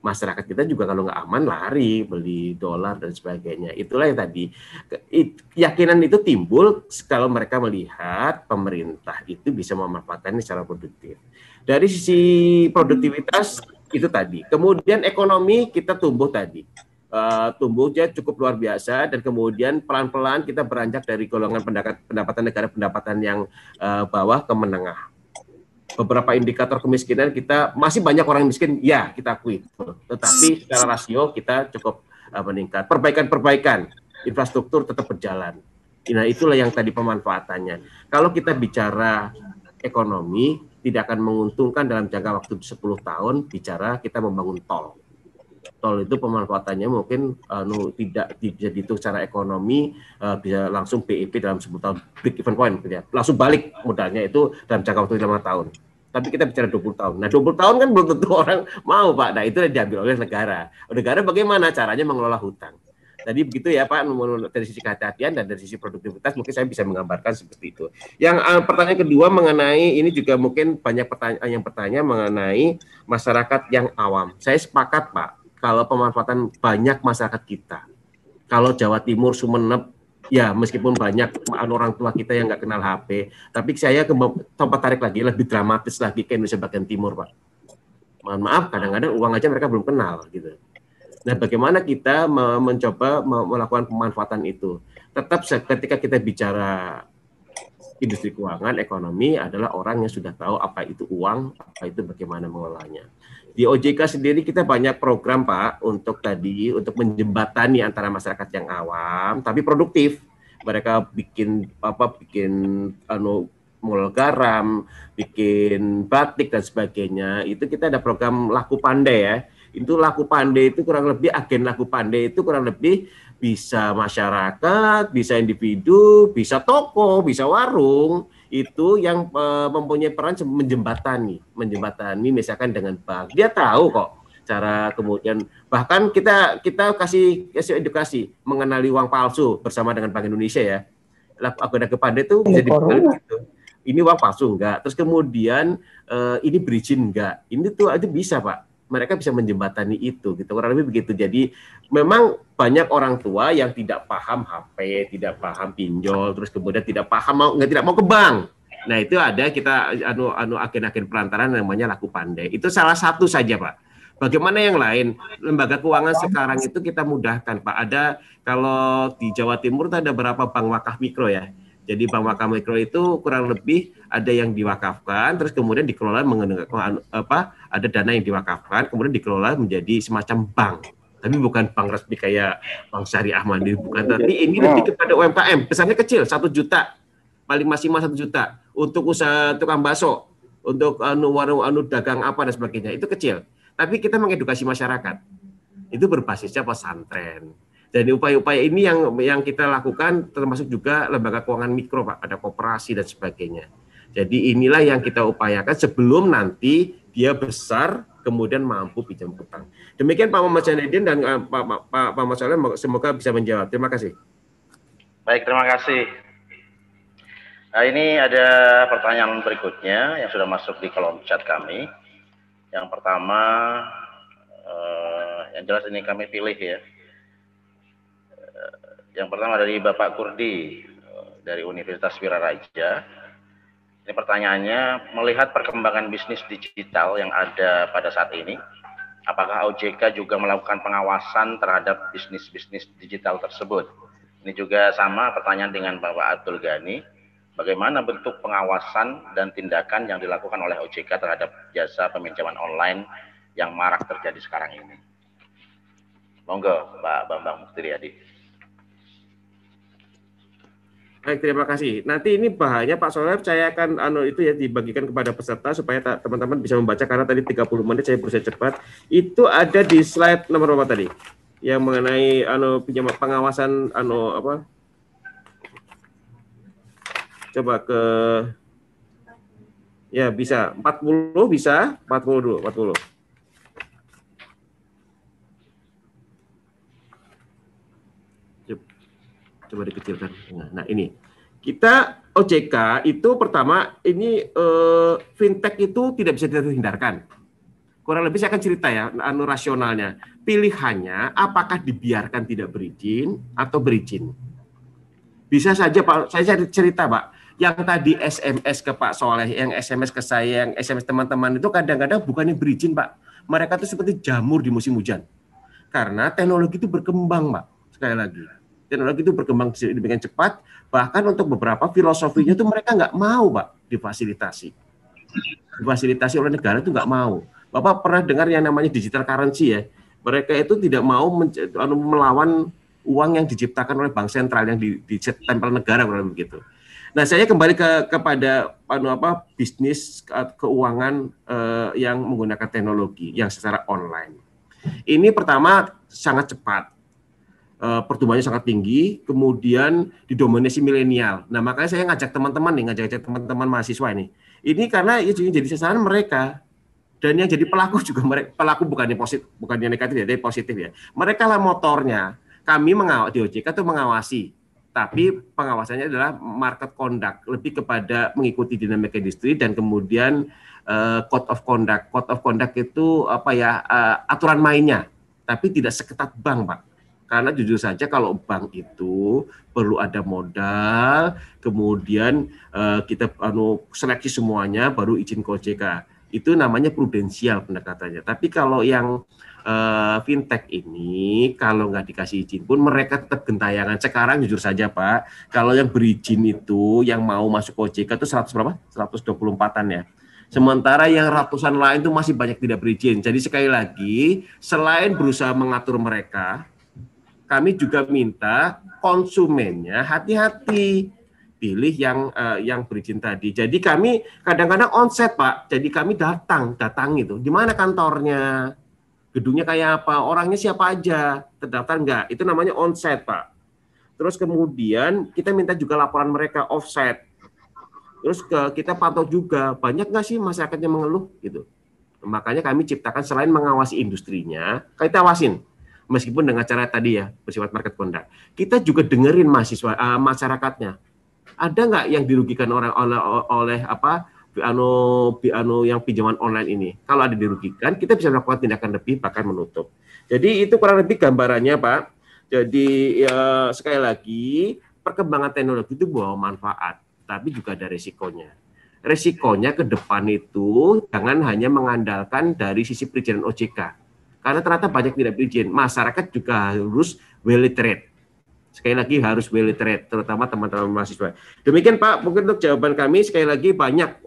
Masyarakat kita juga kalau nggak aman lari beli dolar dan sebagainya. Itulah yang tadi. Keyakinan itu timbul kalau mereka melihat pemerintah itu bisa memanfaatkannya secara produktif. Dari sisi produktivitas itu tadi. Kemudian ekonomi kita tumbuh tadi. Tumbuhnya cukup luar biasa dan kemudian pelan-pelan kita beranjak dari golongan pendapatan negara pendapatan yang bawah ke menengah. Beberapa indikator kemiskinan kita masih banyak orang miskin, ya kita akui. Tetapi secara rasio kita cukup meningkat. Perbaikan-perbaikan infrastruktur tetap berjalan. Nah, itulah yang tadi pemanfaatannya. Kalau kita bicara ekonomi, tidak akan menguntungkan dalam jangka waktu 10 tahun bicara kita membangun tol. Tol itu pemanfaatannya mungkin tidak bisa dihitung secara ekonomi, bisa langsung BEP dalam 10 tahun, break even point, gitu ya. Langsung balik modalnya itu dalam jangka waktu 5 tahun. Tapi kita bicara 20 tahun. Nah, 20 tahun kan belum tentu orang mau, Pak. Nah, itu yang diambil oleh negara. Negara bagaimana caranya mengelola hutang. Tadi begitu ya Pak, dari sisi kehati-hatian dan dari sisi produktivitas mungkin saya bisa menggambarkan seperti itu. Yang pertanyaan kedua mengenai, ini juga mungkin banyak pertanyaan yang bertanya mengenai masyarakat yang awam. Saya sepakat Pak, kalau pemanfaatan banyak masyarakat kita. Kalau Jawa Timur, Sumeneb, ya meskipun banyak orang tua kita yang nggak kenal HP, tapi saya tempat tarik lagi, lebih dramatis lagi ke Indonesia bagian timur Pak. Mohon maaf, kadang-kadang uang aja mereka belum kenal gitu. Nah, bagaimana kita mencoba melakukan pemanfaatan itu? Tetap ketika kita bicara industri keuangan, ekonomi adalah orang yang sudah tahu apa itu uang, apa itu bagaimana mengelolanya. Di OJK sendiri kita banyak program Pak untuk menjembatani antara masyarakat yang awam tapi produktif. Mereka bikin mul garam, bikin batik dan sebagainya. Itu kita ada program Laku Pandai ya. Itu Laku Pandai itu kurang lebih, agen Laku Pandai itu kurang lebih bisa masyarakat, bisa individu, bisa toko, bisa warung, itu yang mempunyai peran menjembatani misalkan dengan bank. Dia tahu kok cara kemudian, bahkan kita kasih edukasi mengenali uang palsu bersama dengan Bank Indonesia ya. Agen Laku Pandai itu bisa dikenali gitu. Ini uang palsu enggak, terus kemudian ini berizin enggak, ini tuh itu bisa Pak. Mereka bisa menjembatani itu, gitu kurang lebih begitu. Jadi memang banyak orang tua yang tidak paham HP, tidak paham pinjol, terus kemudian tidak mau ke bank. Nah itu ada kita agen-agen perantara namanya Laku Pandai. Itu salah satu saja Pak. Bagaimana yang lain? Lembaga keuangan sekarang itu kita mudahkan Pak. Ada kalau di Jawa Timur itu ada berapa bank wakaf mikro ya. Jadi bank wakaf mikro itu kurang lebih ada yang diwakafkan, terus kemudian dikelola ada dana yang diwakafkan, kemudian dikelola menjadi semacam bank. Tapi bukan bank resmi kayak Bank Syariah Mandiri, bukan. Tapi ini lebih kepada UMKM, besarnya kecil, 1 juta, paling maksimal 1 juta untuk usaha tukang bakso, untuk warung dagang apa dan sebagainya, itu kecil. Tapi kita mengedukasi masyarakat, itu berbasisnya pesantren. Dan upaya-upaya ini yang kita lakukan termasuk juga lembaga keuangan mikro Pak, ada koperasi dan sebagainya. Jadi inilah yang kita upayakan sebelum nanti dia besar kemudian mampu pinjam utang. Demikian Pak Muhammad Zainuddin dan Pak Mas Soleh, semoga bisa menjawab. Terima kasih. Baik, terima kasih. Nah, ini ada pertanyaan berikutnya yang sudah masuk di kolom chat kami. Yang pertama, yang jelas ini kami pilih ya. Yang pertama dari Bapak Kurdi dari Universitas Wiraraja. Ini pertanyaannya, melihat perkembangan bisnis digital yang ada pada saat ini, apakah OJK juga melakukan pengawasan terhadap bisnis-bisnis digital tersebut? Ini juga sama pertanyaan dengan Bapak Abdul Ghani. bagaimana bentuk pengawasan dan tindakan yang dilakukan oleh OJK terhadap jasa peminjaman online yang marak terjadi sekarang ini. Monggo, Pak Bambang Muftiriadi. Baik, terima kasih. Nanti ini bahannya Pak Soleh saya akan itu ya dibagikan kepada peserta supaya teman-teman bisa membaca, karena tadi 30 menit saya berusaha cepat. Itu ada di slide nomor berapa tadi? Yang mengenai pinjaman pengawasan apa? Coba ke ya bisa 40 bisa 40 dulu 40. Coba dikecilkan. Nah ini kita OJK itu pertama ini fintech itu tidak bisa dihindarkan. Kurang lebih saya akan cerita ya rasionalnya. Pilihannya apakah dibiarkan tidak berizin atau berizin. Bisa saja Pak, saya cerita Pak. Yang tadi SMS ke Pak Soleh, yang SMS ke saya, yang SMS teman-teman itu kadang-kadang bukannya berizin Pak. Mereka itu seperti jamur di musim hujan. Karena teknologi itu berkembang Pak. Sekali lagi. Teknologi itu berkembang demikian cepat, bahkan untuk beberapa filosofinya itu mereka nggak mau Pak difasilitasi. Difasilitasi oleh negara itu nggak mau. Bapak pernah dengar yang namanya digital currency ya? Mereka itu tidak mau melawan uang yang diciptakan oleh bank sentral yang ditempel negara begitu. Nah, saya kembali kepada bisnis keuangan yang menggunakan teknologi yang secara online. Ini pertama sangat cepat. Pertumbuhannya sangat tinggi, kemudian didominasi milenial. Nah, makanya saya ngajak teman-teman mahasiswa ini. Ini karena ya jadi sasaran mereka. Dan yang jadi pelaku juga mereka, pelaku bukannya negatif ya, tapi positif ya. Mereka lah motornya. Kami di OJK itu mengawasi, tapi pengawasannya adalah market conduct, lebih kepada mengikuti dinamika industri dan kemudian code of conduct. Code of conduct itu aturan mainnya, tapi tidak seketat bank, Pak. Karena jujur saja kalau bank itu perlu ada modal, kemudian kita seleksi semuanya baru izin ke OJK. Itu namanya prudensial pendekatannya. Tapi kalau yang fintech ini, kalau nggak dikasih izin pun mereka tetap gentayangan. Sekarang jujur saja Pak, kalau yang berizin itu, yang mau masuk OJK itu 100 berapa? 124-an ya. Sementara yang ratusan lain itu masih banyak tidak berizin. Jadi sekali lagi, selain berusaha mengatur mereka, kami juga minta konsumennya hati-hati. Pilih yang berizin tadi. Jadi kami kadang-kadang onset Pak. Jadi kami datang itu. Di mana kantornya? Gedungnya kayak apa? Orangnya siapa aja? Terdaftar enggak? Itu namanya onset Pak. Terus kemudian kita minta juga laporan mereka offset. Terus kita pantau juga banyak nggak sih masyarakatnya mengeluh gitu. Makanya kami ciptakan selain mengawasi industrinya, kita awasin. Meskipun dengan cara tadi ya bersifat market conduct. Kita juga dengerin masyarakatnya. Ada nggak yang dirugikan oleh yang pinjaman online ini? Kalau ada dirugikan, kita bisa melakukan tindakan lebih bahkan menutup. Jadi itu kurang lebih gambarannya, Pak. Jadi ya, sekali lagi perkembangan teknologi itu bawa manfaat, tapi juga ada resikonya. Resikonya ke depan itu jangan hanya mengandalkan dari sisi perizinan OJK, karena ternyata banyak tidak berizin. Masyarakat juga harus well literate. Sekali lagi harus well literate, terutama teman-teman mahasiswa. Demikian Pak, mungkin untuk jawaban kami sekali lagi banyak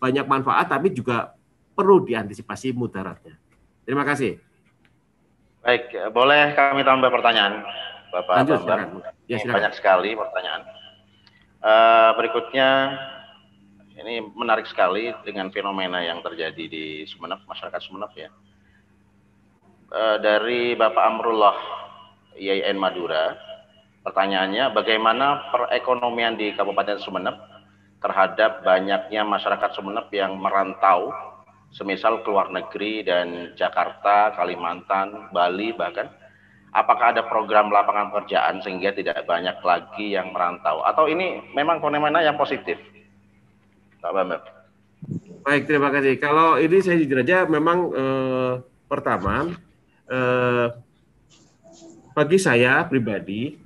banyak manfaat, tapi juga perlu diantisipasi mudaratnya. Terima kasih. Baik, boleh kami tambah pertanyaan, Bapak Lanjut, Bambang? Ya, banyak sekali pertanyaan. Berikutnya, ini menarik sekali dengan fenomena yang terjadi di Sumeneb, masyarakat Sumeneb ya. Dari Bapak Amrullah IAIN Madura, pertanyaannya bagaimana perekonomian di Kabupaten Sumeneb terhadap banyaknya masyarakat Sumeneb yang merantau, semisal ke luar negeri dan Jakarta, Kalimantan, Bali bahkan. Apakah ada program lapangan pekerjaan sehingga tidak banyak lagi yang merantau? Atau ini memang fenomena yang positif? Pak Bambang. Baik, terima kasih. Kalau ini saya jujur aja memang pertama, bagi saya pribadi,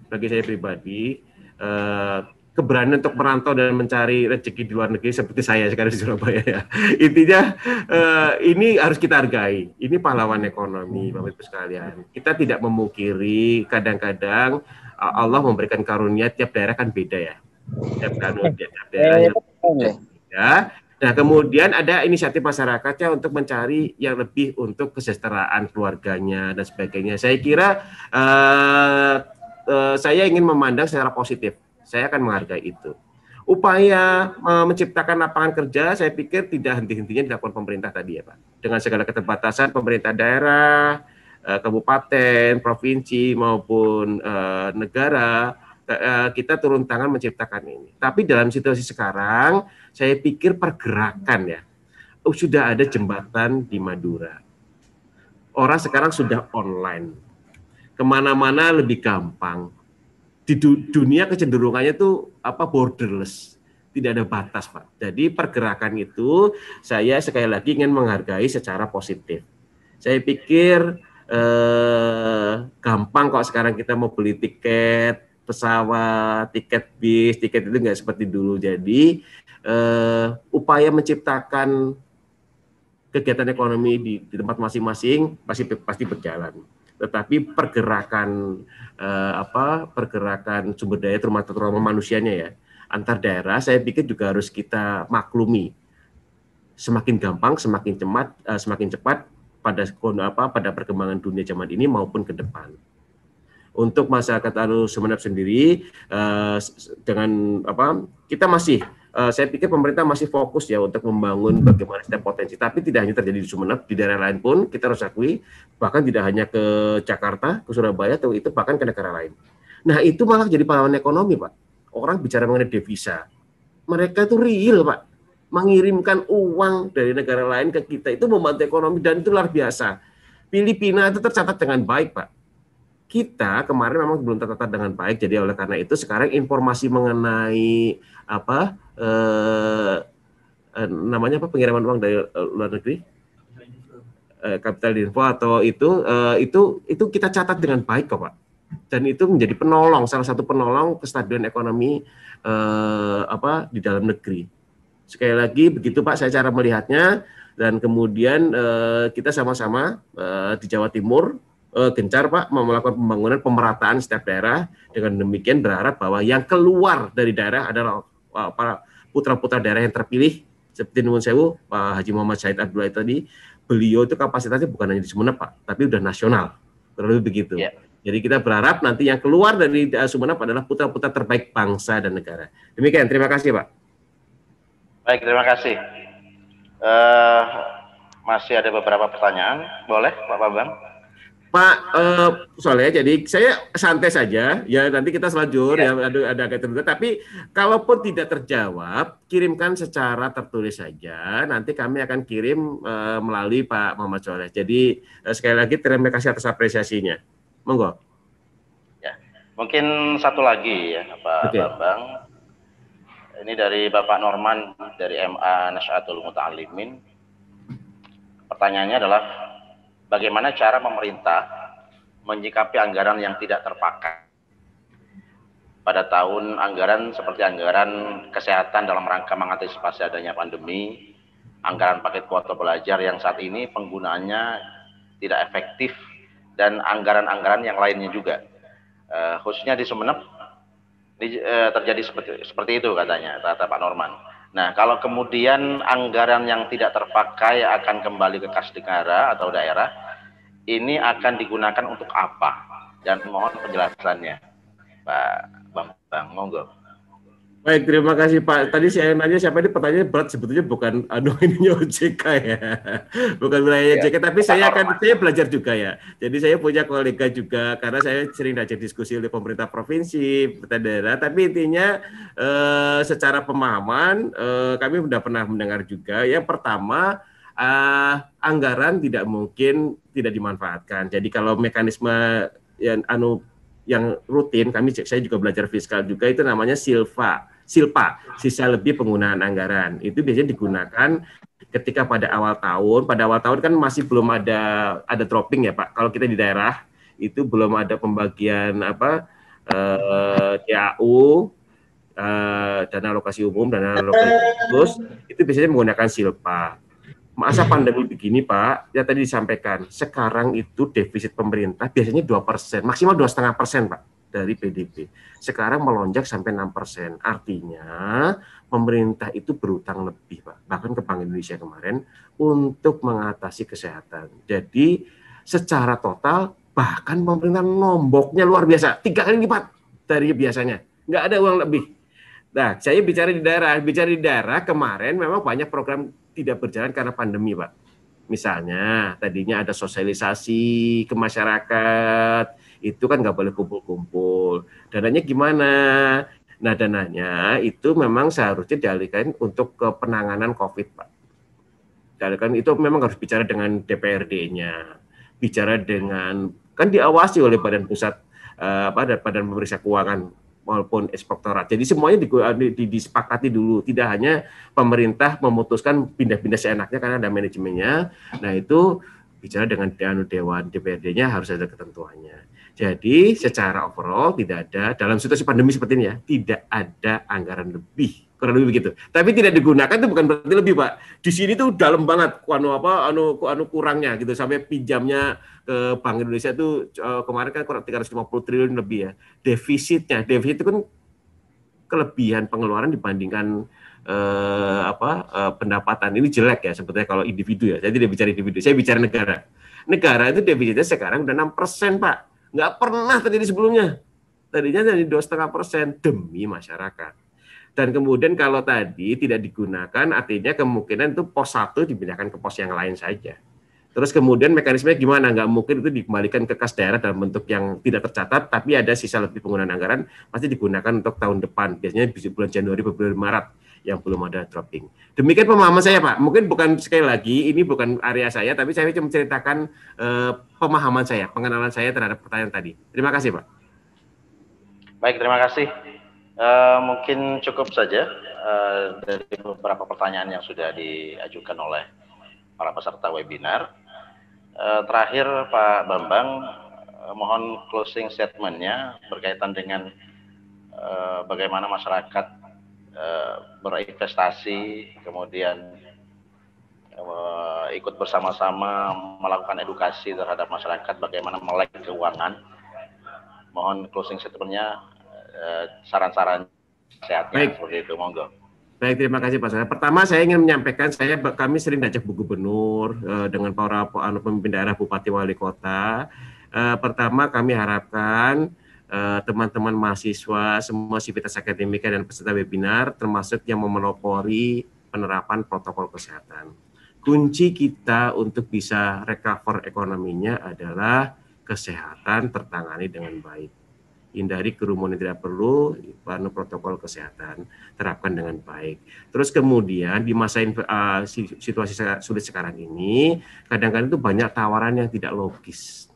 keberanian untuk merantau dan mencari rezeki di luar negeri seperti saya sekarang di Surabaya ya. Intinya ini harus kita hargai. Ini pahlawan ekonomi, Bapak Ibu sekalian. Kita tidak memungkiri kadang-kadang Allah memberikan karunia, tiap daerah kan beda ya. Tiap daerah yang ya. Nah, kemudian ada inisiatif masyarakatnya untuk mencari yang lebih untuk kesejahteraan keluarganya dan sebagainya. Saya kira saya ingin memandang secara positif. Saya akan menghargai itu. Upaya menciptakan lapangan kerja, saya pikir tidak henti-hentinya dilakukan pemerintah tadi ya Pak. Dengan segala keterbatasan pemerintah daerah, kabupaten, provinsi maupun negara, kita turun tangan menciptakan ini. Tapi dalam situasi sekarang, saya pikir pergerakan ya, sudah ada jembatan di Madura. Orang sekarang sudah online, kemana-mana lebih gampang. Di dunia kecenderungannya tuh borderless, tidak ada batas Pak. Jadi pergerakan itu saya sekali lagi ingin menghargai secara positif. Saya pikir gampang kok sekarang kita mau beli tiket pesawat, tiket bis, tiket itu nggak seperti dulu. Jadi upaya menciptakan kegiatan ekonomi di tempat masing-masing pasti berjalan. Tetapi pergerakan pergerakan sumber daya terutama manusianya ya antar daerah, saya pikir juga harus kita maklumi. Semakin gampang, semakin cepat pada perkembangan dunia zaman ini maupun ke depan. Untuk masyarakat Sumeneb sendiri dengan kita masih saya pikir pemerintah masih fokus ya untuk membangun bagaimana setiap potensi, tapi tidak hanya terjadi di Sumeneb, di daerah lain pun kita harus akui, bahkan tidak hanya ke Jakarta, ke Surabaya, atau itu bahkan ke negara lain. Nah itu malah jadi pahlawan ekonomi Pak. Orang bicara mengenai devisa, mereka itu real Pak, mengirimkan uang dari negara lain ke kita, itu membantu ekonomi dan itu luar biasa. Filipina itu tercatat dengan baik Pak. Kita kemarin memang belum tercatat dengan baik, jadi oleh karena itu sekarang informasi mengenai pengiriman uang dari luar negeri, capital info atau itu kita catat dengan baik kok Pak, dan itu menjadi salah satu penolong kestabilan ekonomi di dalam negeri. Sekali lagi begitu Pak saya cara melihatnya, dan kemudian kita sama-sama di Jawa Timur gencar Pak melakukan pembangunan pemerataan setiap daerah. Dengan demikian berharap bahwa yang keluar dari daerah adalah para putra-putra daerah yang terpilih seperti Nuwun Sewu Pak Haji Muhammad Syahid Abdullah tadi. Beliau itu kapasitasnya bukan hanya di Sumeneb Pak, tapi udah nasional. Terlalu begitu. Yeah. Jadi kita berharap nanti yang keluar dari Sumeneb adalah putra-putra terbaik bangsa dan negara. Demikian, terima kasih Pak. Baik, terima kasih. Masih ada beberapa pertanyaan, boleh Pak Bambang? Pak, soalnya jadi saya santai saja, ya nanti kita selanjut ya ada agak terbuka. Tapi kalaupun tidak terjawab, kirimkan secara tertulis saja. Nanti kami akan kirim melalui Pak Muhammad Soleh. Jadi sekali lagi terima kasih atas apresiasinya. Monggo. Ya, mungkin satu lagi ya Pak Bambang. Ini dari Bapak Norman dari MA Nasyatul Muta'alimin. Pertanyaannya adalah, bagaimana cara pemerintah menyikapi anggaran yang tidak terpakai pada tahun anggaran seperti anggaran kesehatan dalam rangka mengantisipasi adanya pandemi, anggaran paket kuota belajar yang saat ini penggunaannya tidak efektif, dan anggaran-anggaran yang lainnya juga. Khususnya di Sumeneb terjadi seperti itu katanya, kata Pak Norman. Nah, kalau kemudian anggaran yang tidak terpakai akan kembali ke kas negara atau daerah, ini akan digunakan untuk apa? Dan mohon penjelasannya, Pak Bambang, monggo. Baik, terima kasih Pak. Tadi saya nanya siapa ini, pertanyaan berat sebetulnya bukan ininya OJK ya, bukan wilayahnya OJK, tapi saya belajar juga ya. Jadi saya punya kolega juga, karena saya sering diajak diskusi oleh pemerintah provinsi, pemerintah daerah. Tapi intinya secara pemahaman kami sudah pernah mendengar juga. Yang pertama, anggaran tidak mungkin tidak dimanfaatkan. Jadi kalau mekanisme yang rutin, saya juga belajar fiskal juga, itu namanya SILPA, sisa lebih penggunaan anggaran. Itu biasanya digunakan ketika pada awal tahun kan masih belum ada dropping ya Pak. Kalau kita di daerah itu belum ada pembagian TAU, dana alokasi umum, dana alokasi khusus, itu biasanya menggunakan SILPA. Masa pandemi begini Pak, ya tadi disampaikan, sekarang itu defisit pemerintah biasanya 2%, maksimal 2,5% Pak. dari PDB. Sekarang melonjak sampai 6%. Artinya pemerintah itu berutang lebih, Pak. Bahkan ke Bank Indonesia kemarin untuk mengatasi kesehatan. Jadi secara total bahkan pemerintah nomboknya luar biasa, 3 kali lipat dari biasanya. Nggak ada uang lebih. Nah, saya bicara di daerah kemarin memang banyak program tidak berjalan karena pandemi, Pak. Misalnya tadinya ada sosialisasi ke masyarakat, itu kan nggak boleh kumpul-kumpul. Dananya gimana? Nah, dananya itu memang seharusnya dialihkan untuk ke penanganan COVID, Pak. Dialihkan itu memang harus bicara dengan DPRD-nya, bicara dengan, kan diawasi oleh Badan Pusat, Badan Pemeriksa Keuangan maupun inspektorat. Jadi semuanya disepakati dulu, tidak hanya pemerintah memutuskan pindah-pindah seenaknya karena ada manajemennya. Nah, itu bicara dengan Dewan DPRD-nya harus ada ketentuannya. Jadi secara overall tidak ada, dalam situasi pandemi seperti ini ya, tidak ada anggaran lebih, kurang lebih begitu. Tapi tidak digunakan itu bukan berarti lebih, Pak. Di sini tuh dalam banget kurangnya gitu, sampai pinjamnya ke Bank Indonesia itu kemarin kan kurang 350 triliun lebih ya. Defisit itu kan kelebihan pengeluaran dibandingkan pendapatan. Ini jelek ya sebetulnya kalau individu ya. Saya tidak bicara individu, saya bicara negara. Negara itu defisitnya sekarang udah 6%, Pak. Nggak pernah terjadi sebelumnya. Tadinya dari 2,5% demi masyarakat. Dan kemudian kalau tadi tidak digunakan, artinya kemungkinan itu pos 1 dipindahkan ke pos yang lain saja. Terus kemudian mekanismenya gimana? Nggak mungkin itu dikembalikan ke kas daerah dalam bentuk yang tidak tercatat, tapi ada sisa lebih penggunaan anggaran, pasti digunakan untuk tahun depan. Biasanya di bulan Januari, Februari, Maret yang belum ada dropping. Demikian pemahaman saya, Pak. Mungkin bukan, sekali lagi, ini bukan area saya, tapi saya cuma menceritakan pemahaman saya, pengenalan saya terhadap pertanyaan tadi. Terima kasih, Pak. Baik, terima kasih. Mungkin cukup saja dari beberapa pertanyaan yang sudah diajukan oleh para peserta webinar. Terakhir Pak Bambang, mohon closing statement-nya berkaitan dengan bagaimana masyarakat berinvestasi, kemudian ikut bersama-sama melakukan edukasi terhadap masyarakat bagaimana melek keuangan. Mohon closing statement-nya, saran-saran sehatnya seperti itu, monggo. Baik, terima kasih Pak Saudara. Pertama saya ingin menyampaikan, kami sering diajak Bu Gubernur dengan para pemimpin daerah, Bupati, Wali Kota. Pertama kami harapkan teman-teman mahasiswa, semua sivitas akademika dan peserta webinar, termasuk yang memelopori penerapan protokol kesehatan. Kunci kita untuk bisa recover ekonominya adalah kesehatan tertangani dengan baik. Hindari kerumunan tidak perlu, protokol kesehatan terapkan dengan baik. Terus kemudian di masa situasi sulit sekarang ini, kadang-kadang itu banyak tawaran yang tidak logis.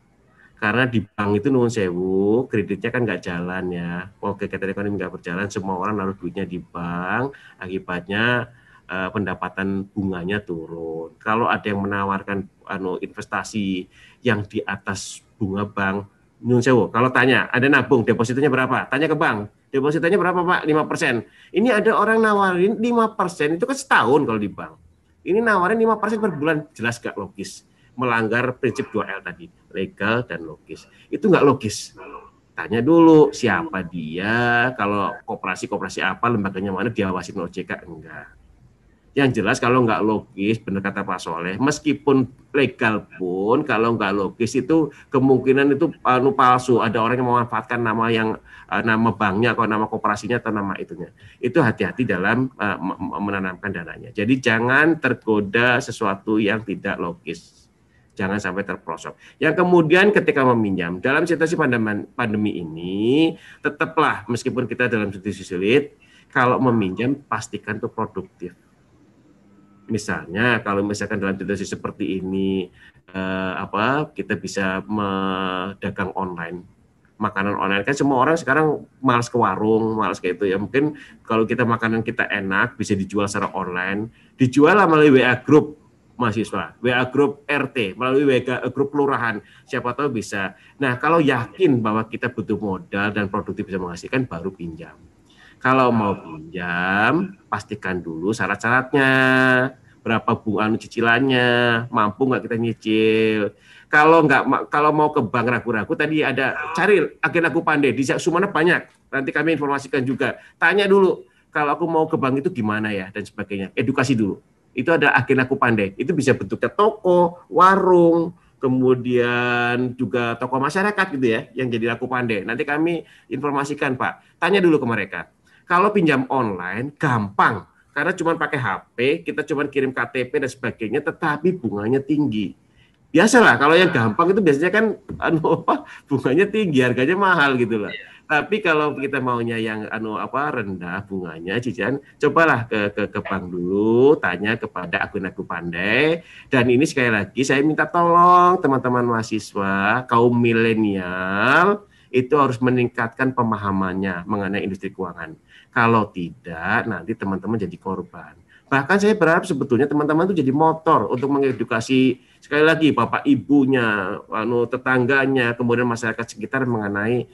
Karena di bank itu nuwun sewu, kreditnya kan nggak jalan ya. Kalau kegiatan ekonomi nggak berjalan, semua orang naruh duitnya di bank, akibatnya pendapatan bunganya turun. Kalau ada yang menawarkan investasi yang di atas bunga bank, nyun sewu, kalau tanya, ada nabung, depositonya berapa? Tanya ke bank, depositonya berapa Pak? 5%. Ini ada orang nawarin 5%, itu kan setahun kalau di bank. Ini nawarin 5% per bulan, jelas gak logis. Melanggar prinsip 2L tadi, legal dan logis. Itu nggak logis. Tanya dulu, siapa dia, kalau koperasi apa, lembaganya mana, diawasin OJK, enggak. Yang jelas kalau nggak logis, benar kata Pak Soleh, meskipun legal pun kalau nggak logis itu kemungkinan itu palsu. Ada orang yang memanfaatkan nama banknya atau nama koperasinya atau nama itunya. Itu hati-hati dalam menanamkan dananya. Jadi jangan tergoda sesuatu yang tidak logis. Jangan sampai terprosok. Yang kemudian ketika meminjam dalam situasi pandemi ini, tetaplah meskipun kita dalam situasi sulit, kalau meminjam pastikan itu produktif. Misalnya kalau misalkan dalam situasi seperti ini kita bisa dagang online, makanan online, kan semua orang sekarang malas ke warung, malas kayak itu ya. Mungkin kalau kita makanan kita enak bisa dijual secara online, dijual melalui WA group mahasiswa, WA group RT, melalui WA group kelurahan, siapa tahu bisa. Nah, kalau yakin bahwa kita butuh modal dan produktif bisa menghasilkan, baru pinjam. Kalau mau pinjam, pastikan dulu syarat-syaratnya. berapa bunga cicilannya, mampu nggak kita nyicil. Kalau mau ke bank ragu-ragu, tadi ada cari agen Aku Pandai di Sumeneb banyak. Nanti kami informasikan juga. Tanya dulu, kalau aku mau ke bank itu gimana ya dan sebagainya. Edukasi dulu. Itu ada agen Aku Pandai. Itu bisa bentuknya toko, warung, kemudian juga toko masyarakat gitu ya, yang jadi Aku Pandai. Nanti kami informasikan Pak. Tanya dulu ke mereka. Kalau pinjam online gampang, karena cuma pakai HP, kita cuma kirim KTP dan sebagainya, tetapi bunganya tinggi. Biasalah kalau yang gampang itu biasanya kan bunganya tinggi, harganya mahal gitu lah. Tapi kalau kita maunya yang rendah bunganya, cicilan, cobalah ke bank dulu, tanya kepada akun Aku Pandai. Dan ini sekali lagi saya minta tolong teman-teman mahasiswa kaum milenial itu harus meningkatkan pemahamannya mengenai industri keuangan. Kalau tidak, nanti teman-teman jadi korban. Bahkan saya berharap sebetulnya teman-teman itu jadi motor untuk mengedukasi sekali lagi bapak ibunya, tetangganya, kemudian masyarakat sekitar mengenai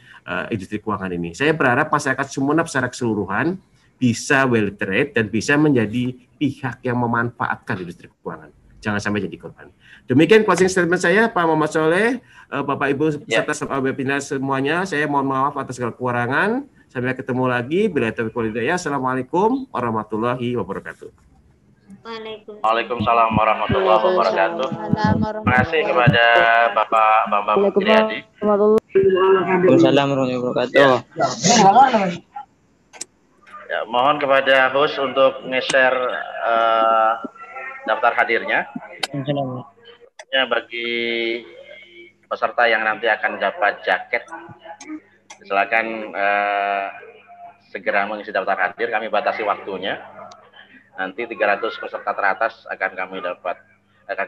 industri keuangan ini. Saya berharap masyarakat Sumeneb secara keseluruhan bisa well literate dan bisa menjadi pihak yang memanfaatkan industri keuangan. Jangan sampai jadi korban. Demikian closing statement saya, Pak Muhammad Soleh, Bapak Ibu serta webinar semuanya. Saya mohon maaf atas segala kekurangan. Sampai ketemu lagi. Bila taufiq wal hidayah. Assalamualaikum warahmatullahi wabarakatuh. Waalaikumsalam warahmatullahi wabarakatuh. Terima kasih kepada Bapak Bambang Triadi. Waalaikumsalam warahmatullahi wabarakatuh. Ya, mohon kepada host untuk nge-share daftar hadirnya. Ya, bagi peserta yang nanti akan dapat jaket, silakan segera mengisi daftar hadir. Kami batasi waktunya. Nanti 300 peserta teratas akan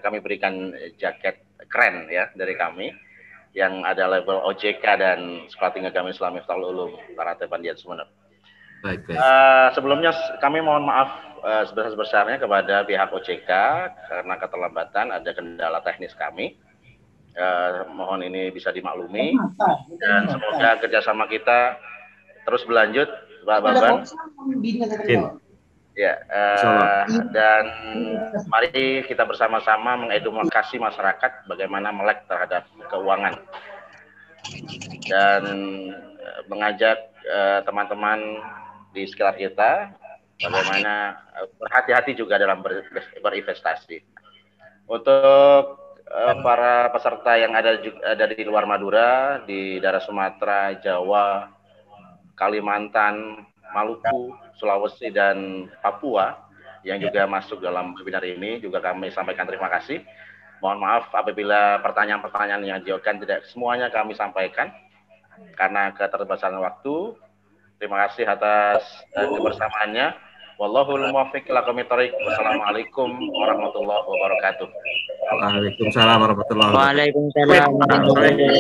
kami berikan jaket keren ya dari kami yang ada label OJK dan Sekolah Tinggi Agama Islam Miftahul Ulum Karate Pandian Sumeneb. Baik. Sebelumnya kami mohon maaf sebesar-besarnya kepada pihak OJK karena keterlambatan, ada kendala teknis kami. Mohon ini bisa dimaklumi dan semoga kerjasama kita terus berlanjut, Pak Bambang. Ya, dan mari kita bersama-sama mengedukasi masyarakat bagaimana melek terhadap keuangan dan mengajak teman-teman di sekitar kita bagaimana berhati-hati juga dalam berinvestasi. Untuk para peserta yang ada di luar Madura, di daerah Sumatera, Jawa, Kalimantan, Maluku, Sulawesi, dan Papua yang juga masuk dalam webinar ini, juga kami sampaikan terima kasih. Mohon maaf apabila pertanyaan-pertanyaan yang diajukan tidak semuanya kami sampaikan karena keterbatasan waktu. Terima kasih atas kebersamaannya. Wallahul muwaffiq ila aqwamit thoriq. Wassalamualaikum warahmatullahi wabarakatuh. Waalaikumsalam warahmatullahi wabarakatuh. Waalaikumsalam.